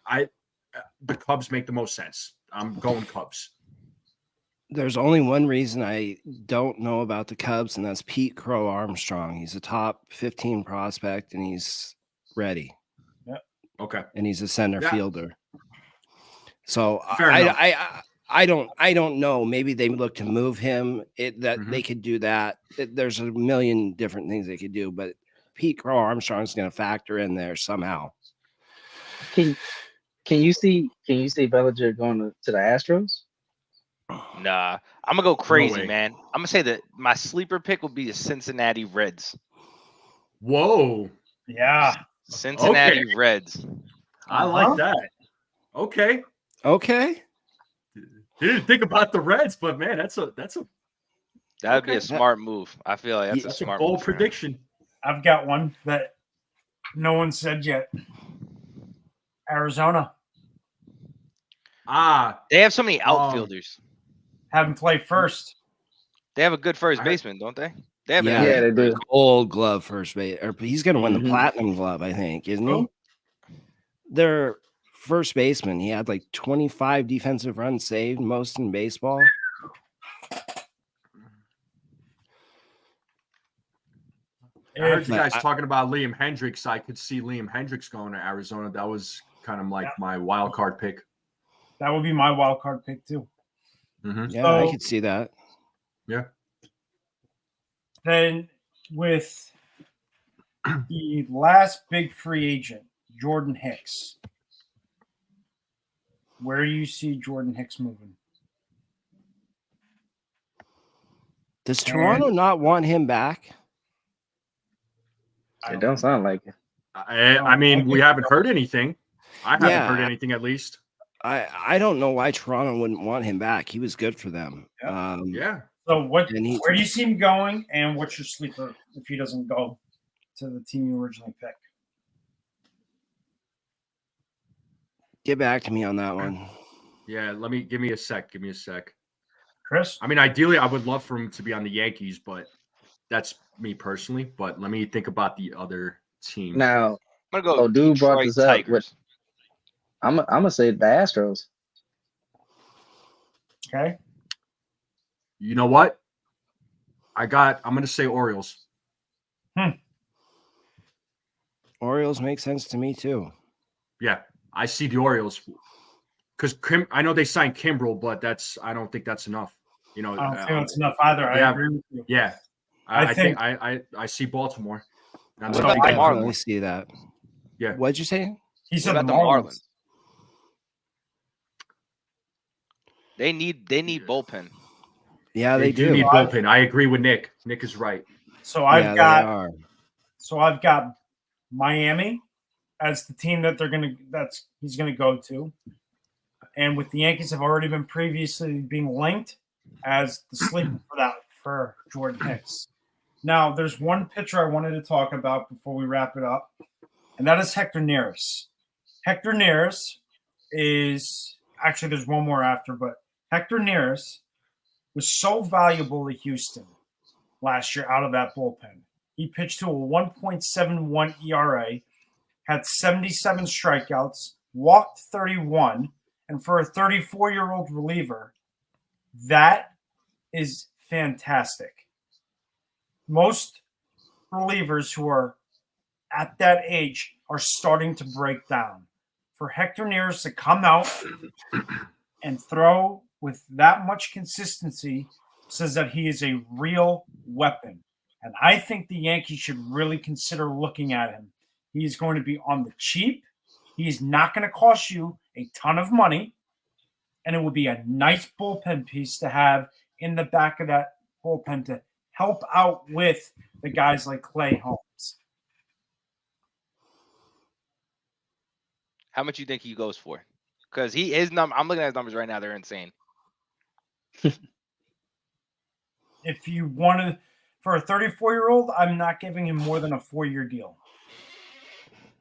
the Cubs make the most sense. I'm going Cubs. There's only one reason I don't know about the Cubs, and that's Pete Crow Armstrong. He's a top 15 prospect, and he's ready. Okay. And he's a center fielder. So Fair enough. I don't know. Maybe they look to move him. They could do that. There's a million different things they could do, but Pete Crow Armstrong is going to factor in there somehow. Can you see Bellinger going to the Astros? Nah, I'm gonna go crazy, man. I'm gonna say that my sleeper pick will be the Cincinnati Reds. Whoa. Yeah. Cincinnati Reds. I like that. Okay. Didn't think about the Reds, but man, that would be a smart move. I feel like that's a smart bold move prediction. I've got one that no one said yet. Arizona. They have so many outfielders. Have him play first. They have a good first baseman, don't they? They have they do. Gold glove first base. Or he's going to win the platinum glove, I think, isn't he? Their first baseman. He had like 25 defensive runs saved, most in baseball. I heard you guys talking about Liam Hendricks. I could see Liam Hendricks going to Arizona. That was kind of like my wild card pick. That would be my wild card pick too. Yeah, I could see that. Yeah. Then with the last big free agent, Jordan Hicks. Where do you see Jordan Hicks moving? Does Toronto not want him back? It don't sound like it. I mean, we haven't heard anything. I haven't heard anything, at least. I don't know why Toronto wouldn't want him back. He was good for them. Yeah. So where do you see him going, and what's your sleeper if he doesn't go to the team you originally picked? Get back to me on that one. Yeah, give me a sec. Chris? I mean, ideally, I would love for him to be on the Yankees, but that's me personally. But let me think about the other team. Now, I'm gonna go dude brought this up. Tigers. I'm gonna say the Astros. Okay. You know what? I'm gonna say Orioles. Orioles make sense to me too. Yeah, I see the Orioles because I know they signed Kimbrel, but I don't think that's enough. You know, I don't think that's enough either. I yeah. agree with you. yeah. I I think- think I see Baltimore. I I'm What not about could the thinking- definitely Marlins? see that. Yeah. What'd you say? He What said about the the Marlins. Marlins? They need bullpen. Yeah, they do do. need bullpen. I agree with Nick. Nick is right. So Yeah, they are. I've got Miami as the team that he's gonna go to. And with the Yankees have already been previously being linked as the sleeper for Jordan Hicks. Now, there's one pitcher I wanted to talk about before we wrap it up, and that is Hector Neris. Hector Neris is actually there's one more after, but Hector Neris was so valuable to Houston last year out of that bullpen. He pitched to a 1.71 ERA, had 77 strikeouts, walked 31, and for a 34-year-old reliever, that is fantastic. Most relievers who are at that age are starting to break down. For Hector Neris to come out and throw with that much consistency says that he is a real weapon. And I think the Yankees should really consider looking at him. He's going to be on the cheap. He's not going to cost you a ton of money. And it would be a nice bullpen piece to have in the back of that bullpen to help out with the guys like Clay Holmes. How much you think he goes for? Because I'm looking at his numbers right now. They're insane. If you want to, for a 34-year-old, I'm not giving him more than a 4-year deal.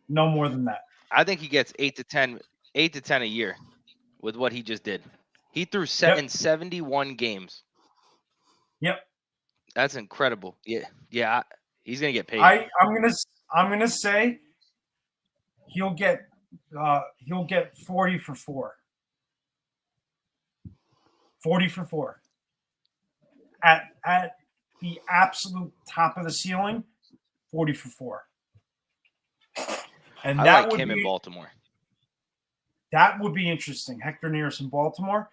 No more than that. I think he gets 8 to 10 a year with what he just did. He threw in 71 games. Yep. That's incredible. Yeah. He's gonna get paid. I'm gonna say he'll get 40 for 4. 40 for 4. At the absolute top of the ceiling, 40 for 4. And I that like would him be in Baltimore. that would be interesting. Hector Neris in Baltimore.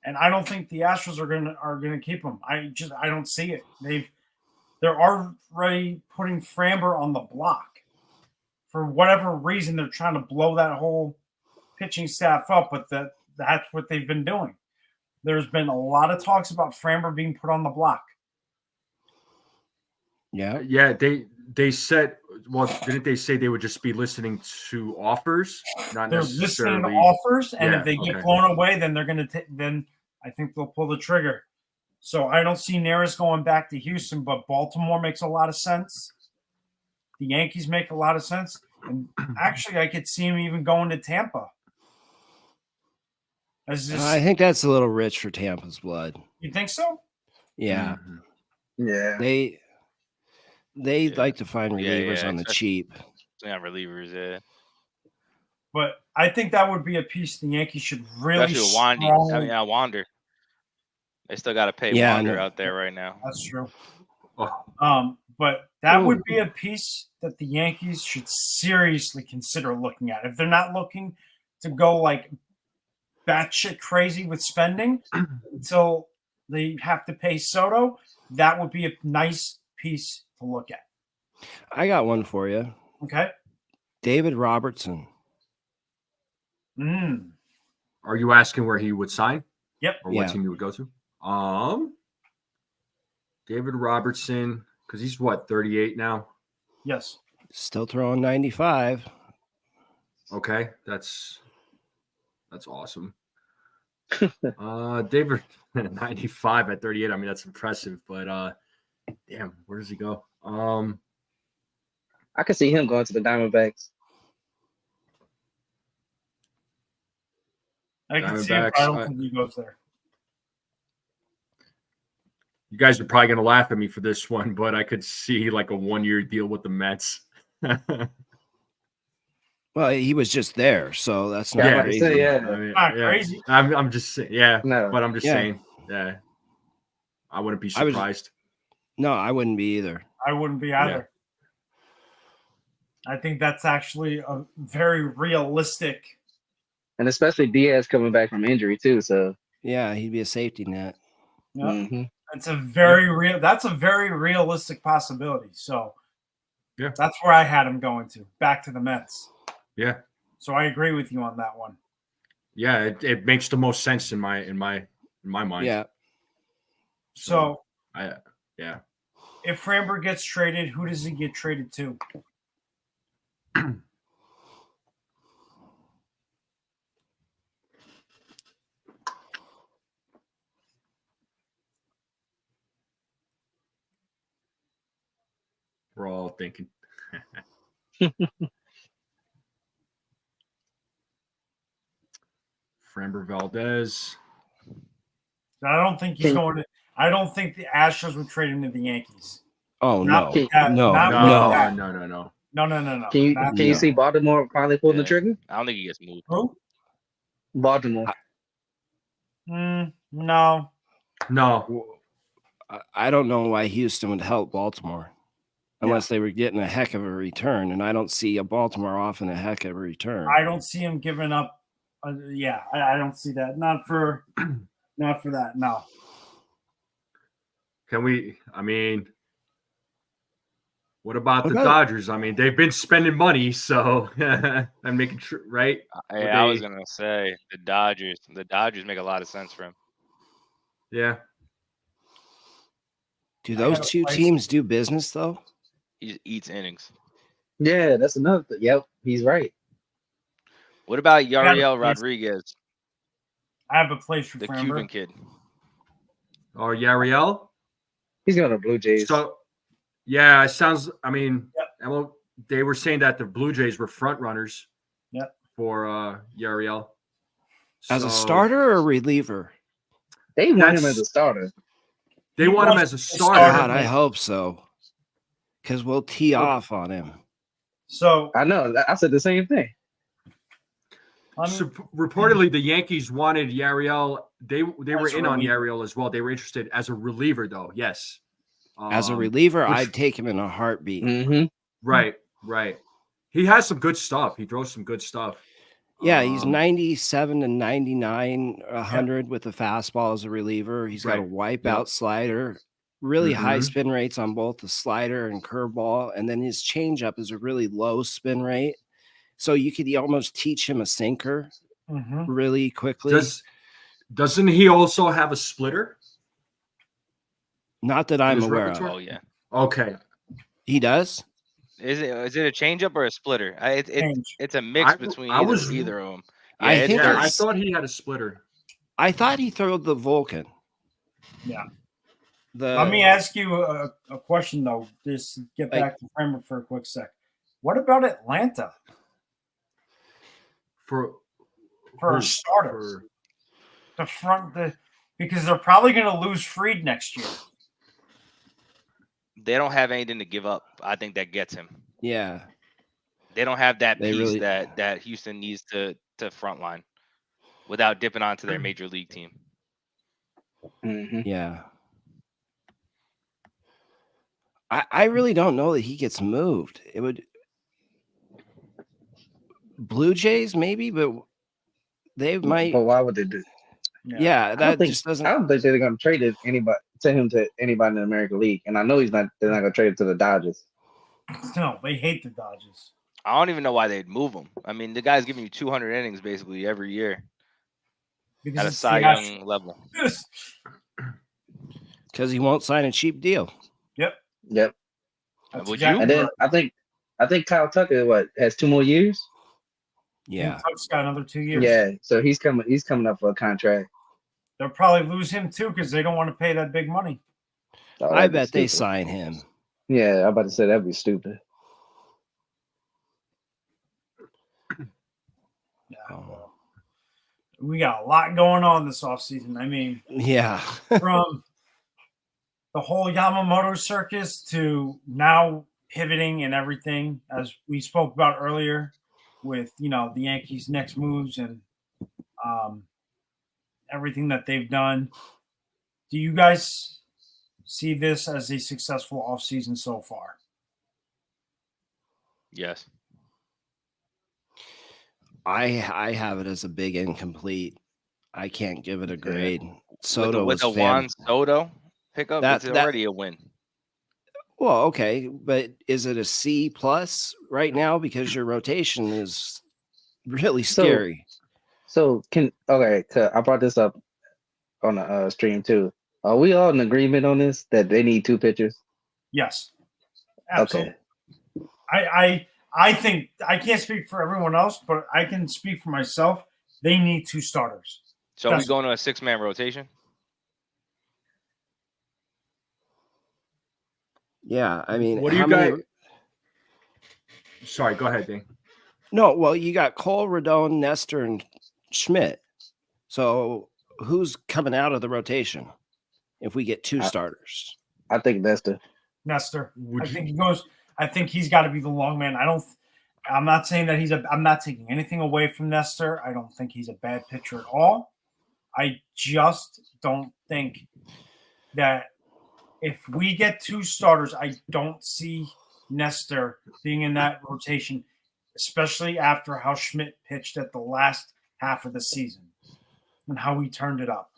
And I don't think the Astros are gonna keep him. I don't see it. They're already putting Framber on the block. For whatever reason, they're trying to blow that whole pitching staff up, but that's what they've been doing. There's been a lot of talks about Framber being put on the block. Yeah. Yeah, they said. Well, didn't they say they would just be listening to offers, not They're listening necessarily to offers, and Yeah, if they get okay. blown away, then they're going to then I think they'll pull the trigger. So I don't see Neris going back to Houston, but Baltimore makes a lot of sense. The Yankees make a lot of sense, and actually, I could see him even going to Tampa. I think that's a little rich for Tampa's blood. You think so? Yeah. Yeah. They Yeah. like to find relievers on the especially- cheap. Yeah, relievers. Yeah. But I think that would be a piece the Yankees should really Especially with Wandy. strongly- Wander. They still got to pay Yeah, I Wander know. out there right now. That's true. Oh, But that would be a piece that the Yankees should seriously consider looking at. If they're not looking to go like batshit crazy with spending until they have to pay Soto, that would be a nice piece to look at. I got one for you. Okay. David Robertson. Are you asking where he would sign? Yep. Or what Yeah. team he would go to? David Robertson, because he's what, 38 now? Yes. Still throwing 95. Okay, that's awesome. David 95 at 38. I mean, that's impressive, but damn, where does he go? I could see him going to the Diamondbacks. I can see it, but I don't Diamondbacks, think he goes there. You guys are probably gonna laugh at me for this one, but I could see like a 1-year deal with the Mets. Well, he was just there, so that's not Yeah, I crazy. say, yeah. I mean, Not yeah. crazy. I'm just saying, yeah, No. but I'm just Yeah. saying, yeah, I wouldn't be I was- surprised. No, I wouldn't be either. I wouldn't be either. I think that's actually a very realistic. And especially Diaz coming back from injury too. So Yeah, he'd be a safety net. Yeah. Mm-hmm. That's a very realistic possibility. So Yeah. that's where I had him going to, back to the Mets. Yeah. So I agree with you on that one. Yeah, it makes the most sense in my mind. Yeah. So yeah. if Framber gets traded, who does he get traded to? We're all thinking. Framber Valdez. I don't think he's going to. I don't think the Astros would trade him to the Yankees. Oh Not no, with that- no, not with no. that. No. No. Can you Not- can you No. see Baltimore finally pulling the Yeah. trigger? I don't think he gets moved. Who? Baltimore. No. No. I don't know why Houston would help Baltimore unless they were getting a heck of a return, and I don't see a Baltimore offering a heck of a return. I don't see him giving up. I don't see that. Not for that. No. Can we? I mean, what about What the about- Dodgers? I mean, they've been spending money, so and making sure, right? Hey, Would I was they- gonna say the Dodgers. The Dodgers make a lot of sense for him. Yeah. Do I those had a two place- teams do business though? He just eats innings. Yeah, that's another thing. Yep, he's right. What about Yeah, Yariel he's- Rodriguez, I have a place for the Framber. Cuban kid? Or Yariel? He's going to Blue Jays. So, yeah, it sounds. I mean, Yep. they were saying that the Blue Jays were front runners. Yep. For Yariel. As a So, starter or a reliever? They want him That's- as a starter. they He want him wants as a to starter. start. God, I hope so. Because we'll tee off on him. So I know. I said the same thing. So, reportedly, the Yankees wanted Yariel. They were As a in on reliever. Yariel as well. They were interested as a reliever, though. Yes. As a reliever, which- I'd take him in a heartbeat. Mm-hmm. Right. He has some good stuff. He throws some good stuff. Yeah, he's Um, 97 to 99, 100 with the fastball as a reliever. He's got a Right. wipeout Yep. slider, really high Mhm. spin rates on both the slider and curveball. And then his changeup is a really low spin rate. So you could almost teach him a sinker Mhm. really quickly. Doesn't he also have a splitter? Not that I'm his aware repertoire? of. Oh yeah. Okay. He does? Is it a changeup or a splitter? Change. It's a mix I- between I was- either of them. I it's think Yeah, I it's- thought he had a splitter. I thought he threw the Vulcan. Yeah. The Let me ask you a question though. Just get back to Framber for a quick sec. What about Atlanta For for who? a starter? Because they're probably going to lose Freed next year. they don't have anything to give up. I think that gets him. yeah. They don't have that They piece really- that Houston needs to frontline without dipping onto their major league team. Mm-hmm. Yeah. I really don't know that he gets moved. It would Blue Jays maybe, but they might. But why would they do? Yeah, that just doesn't. I don't think they're going to trade it to anybody in the American League, and I know they're not going to trade it to the Dodgers. No, they hate the Dodgers. I don't even know why they'd move him. I mean, the guy's giving you 200 innings basically every year Because at a it's Cy the Astros. Young level. Because he won't sign a cheap deal. Yep. That's Would exactly you? And then right. I think Kyle Tucker has 2 more years. Yeah. Tuck's got another 2 years. Yeah, so he's coming up for a contract. They'll probably lose him too because they don't want to pay that big money. Oh, I that'd be bet they stupid. sign him. Yeah, I'm about to say that'd be stupid. Yeah. Oh. We got a lot going on this offseason. I mean, Yeah. from the whole Yamamoto circus to now pivoting and everything, as we spoke about earlier, with the Yankees' next moves and everything that they've done. Do you guys see this as a successful offseason so far? Yes. I have it as a big incomplete. I can't give it a Yeah. grade. with Soto the, with was the Juan Soto pickup, That- it's that- already a win. Well, okay, but is it a C plus right now because your rotation is really So- scary? So I brought this up on the stream too. Are we all in agreement on this that they need 2 pitchers? Yes, absolutely. Okay. I think I can't speak for everyone else, but I can speak for myself. They need 2 starters. So are we That's- going to a 6-man rotation? Yeah, I mean, What do how you many? guys? Sorry, go ahead, Dane. No, well, you got Cole, Rodon, Nestor, and Schmidt. So who's coming out of the rotation if we get 2 starters? I think Nestor. Nestor. Would I you- think he goes. I think he's got to be the long man. I'm not saying that I'm not taking anything away from Nestor. I don't think he's a bad pitcher at all. I just don't think that if we get 2 starters, I don't see Nestor being in that rotation, especially after how Schmidt pitched at the last half of the season and how he turned it up.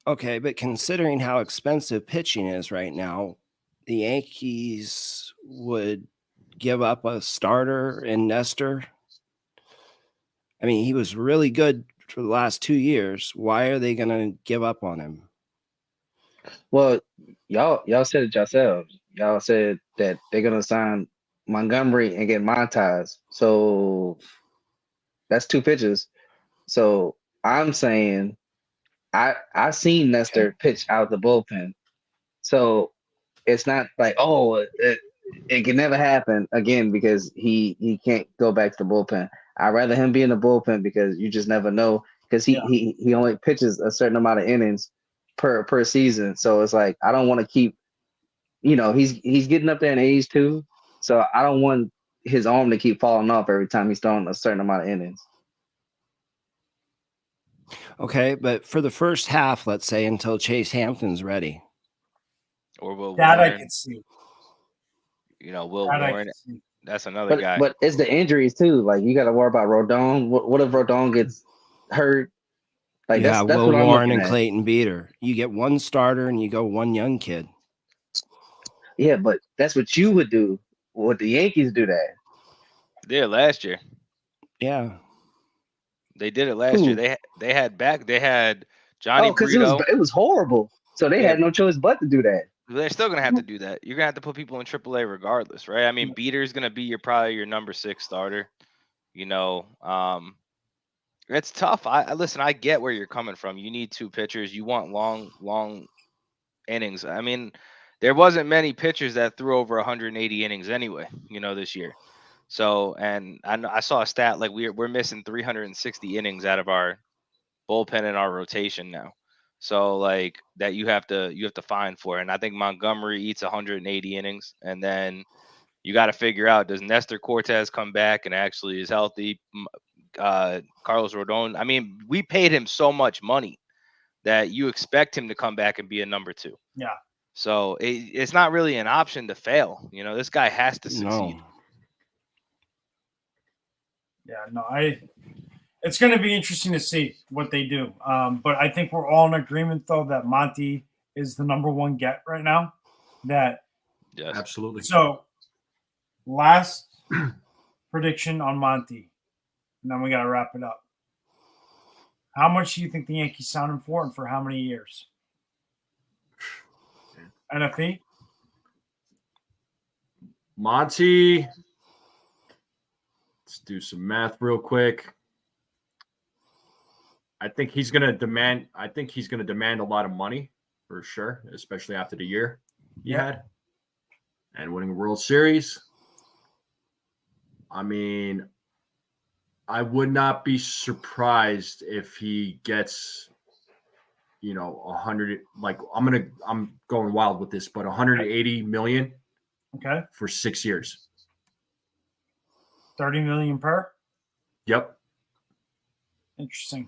Okay, but considering how expensive pitching is right now, the Yankees would give up a starter in Nestor. I mean, he was really good for the last 2 years. Why are they going to give up on him? Well, y'all said it yourselves. Y'all said that they're gonna sign Montgomery and get Montas. So that's 2 pitches. So I'm saying I seen Nestor pitch out the bullpen. So it's not like it can never happen again because he can't go back to the bullpen. I'd rather him be in the bullpen because you just never know because he only pitches a certain amount of innings per season. So it's like I don't want to keep, he's getting up there in age too. So I don't want his arm to keep falling off every time he's throwing a certain amount of innings. Okay, but for the first half, let's say until Chase Hampton's ready. Or Will That I Warren? can see. Will That I Warren. can see. That's another guy. But it's the injuries too. Like you got to worry about Rodon. What if Rodon gets hurt? Like Yeah, that's Will what I'm Warren looking and at. Clayton Beater. You get 1 starter and you go 1 young kid. Yeah, but that's what you would do. Would the Yankees do that? They did last year. Yeah. They did it last Who? year. They had Johnny Because Brito. it was horrible. So they Yeah. had no choice but to do that. They're still gonna have to do that. You're gonna have to put people in AAA regardless, right? I mean, Beater's gonna be probably your number 6 starter. It's tough. I listen. I get where you're coming from. You need 2 pitchers. You want long innings. I mean, there wasn't many pitchers that threw over 180 innings anyway. This year. So, and I saw a stat like we're missing 360 innings out of our bullpen and our rotation now. So like that you have to find for. And I think Montgomery eats 180 innings, and then you got to figure out, does Nestor Cortez come back and actually is healthy? Carlos Rodon. I mean, we paid him so much money that you expect him to come back and be a number 2. Yeah. So it's not really an option to fail. This guy has to succeed. No. Yeah, no, it's going to be interesting to see what they do. But I think we're all in agreement, though, that Monty is the number 1 get right now. Yes. Absolutely. So, last prediction on Monty, and then we got to wrap it up. How much do you think the Yankees signed him for, and for how many years? NFE? Monty. Let's do some math real quick. I think he's going to demand a lot of money for sure, especially after the year he had and winning a World Series. I mean, I would not be surprised if he gets, 100, like I'm going wild with this, but 180 million Okay. for 6 years. 30 million per? Yep. Interesting.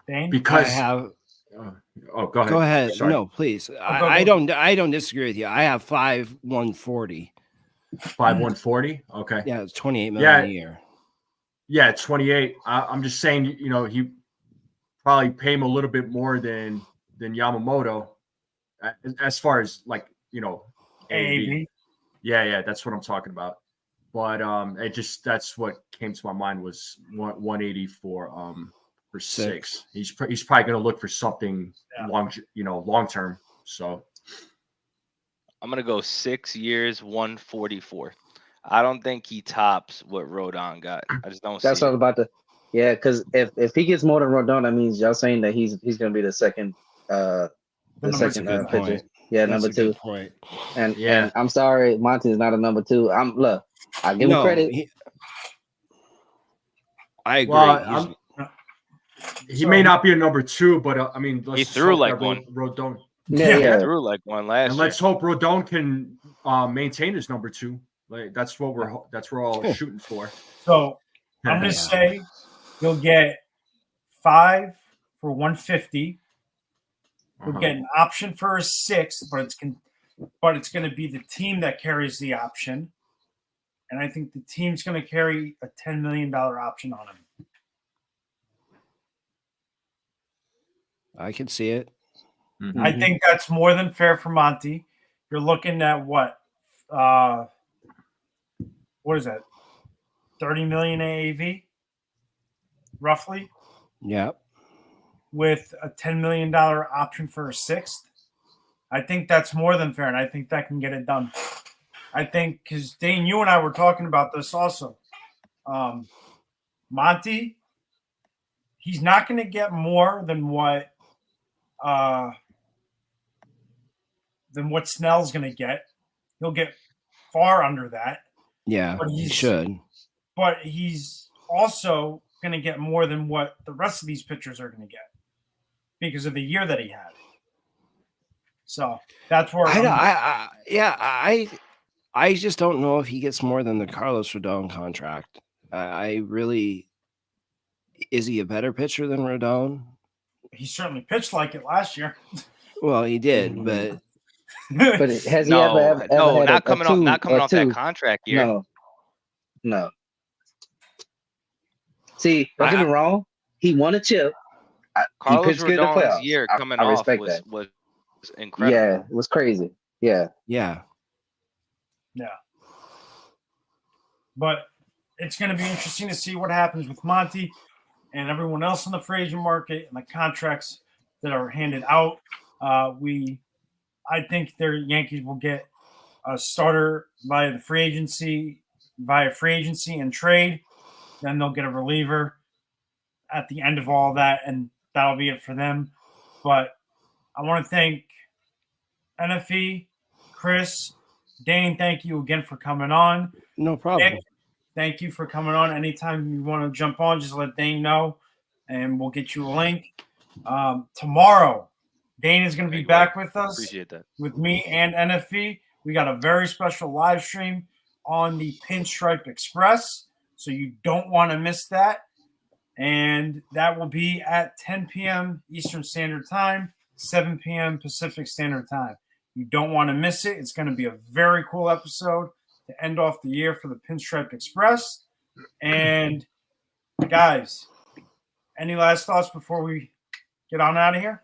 Dane? Because I have go ahead. Go ahead. Sorry. No, please. go. I don't disagree with you. I have 5,140. 5,140. Okay. Yeah, it's 28 million a year. Yeah, 28. I'm just saying, he probably pay him a little bit more than Yamamoto, as far as like AAV. Yeah, that's what I'm talking about. But that's what came to my mind was 180 for six. He's probably going to look for something long term. So I'm gonna go 6 years, 144. I don't think he tops what Rodon got. I just don't That's see what I was it. about to. Yeah, because if he gets more than Rodon, that means y'all saying that he's going to be the second number second two. pitcher. Yeah, That's number a good 2. point. And I'm sorry, Monty is not a number 2. I give him credit. I agree. Well, he may not be a number 2, but let's He just threw hope like that one. Rodon. He Yeah. threw like one last And year. let's hope Rodon can maintain his number 2. Like that's what we're all shooting for. So I'm going to say you'll get 5 for 150. You'll get an option for a 6, but it's going to be the team that carries the option. And I think the team's going to carry a $10 million option on him. I can see it. Mm-hmm. I think that's more than fair for Monty. You're looking at what is that? 30 million AAV, roughly. Yeah. With a $10 million option for a 6th. I think that's more than fair, and I think that can get it done. I think because Dane, you and I were talking about this also. Monty, he's not going to get more than what Snell's going to get. He'll get far under that. Yeah, he should. But he's also going to get more than what the rest of these pitchers are going to get because of the year that he had. So that's where I just don't know if he gets more than the Carlos Rodon contract. Is he a better pitcher than Rodon? He certainly pitched like it last year. Well, he did, but has he ever had not coming off that 2? contract year? No. See, don't get me wrong. He won a chip. Carlos Rodon's year coming off was incredible. Yeah, it was crazy. Yeah. But it's going to be interesting to see what happens with Monty and everyone else in the free agent market and the contracts that are handed out. I think their Yankees will get a starter via free agency and trade. Then they'll get a reliever at the end of all that, and that'll be it for them. But I want to thank NFE, Chris, Dane. Thank you again for coming on. No problem. Nick, thank you for coming on. Anytime you want to jump on, just let Dane know, and we'll get you a link. Tomorrow, Dane is going to be back with us. Appreciate that. With me and NFE. We got a very special live stream on the Pinstripe Express, so you don't want to miss that. And that will be at 10 p.m. Eastern Standard Time, 7 p.m. Pacific Standard Time. You don't want to miss it. It's going to be a very cool episode to end off the year for the Pinstripe Express. And guys, any last thoughts before we get on out of here?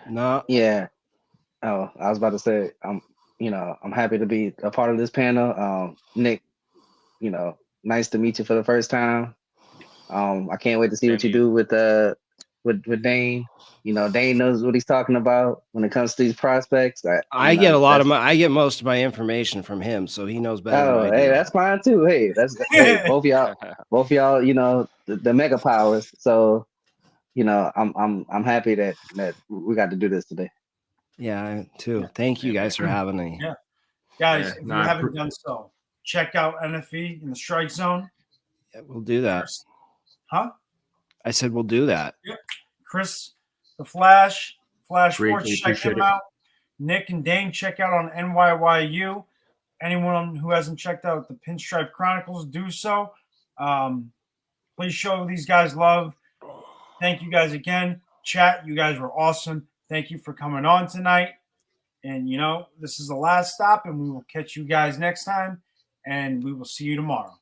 No. Yeah. Oh, I was about to say, I'm happy to be a part of this panel. Nick, nice to meet you for the first time. I can't wait to see what you do with Dane. Dane knows what he's talking about when it comes to these prospects. I get most of my information from him, so he knows better. Oh, than I do. Hey, that's fine too. Hey, both of y'all, the mega powers. So, I'm happy that we got to do this today. Yeah, too. Thank you guys for having me. Yeah. Guys, if you haven't done so, check out NFE in the Strike Zone. Yeah, we'll do that. Huh? I said we'll do that. Yep. Chris, the Flash Great, Sports, check him out. Nick and Dane, check out on NYYU. Anyone who hasn't checked out the Pinstripe Chronicles, do so. Please show these guys love. Thank you guys again. Chat, you guys were awesome. Thank you for coming on tonight. And, this is the last stop, and we will catch you guys next time, and we will see you tomorrow.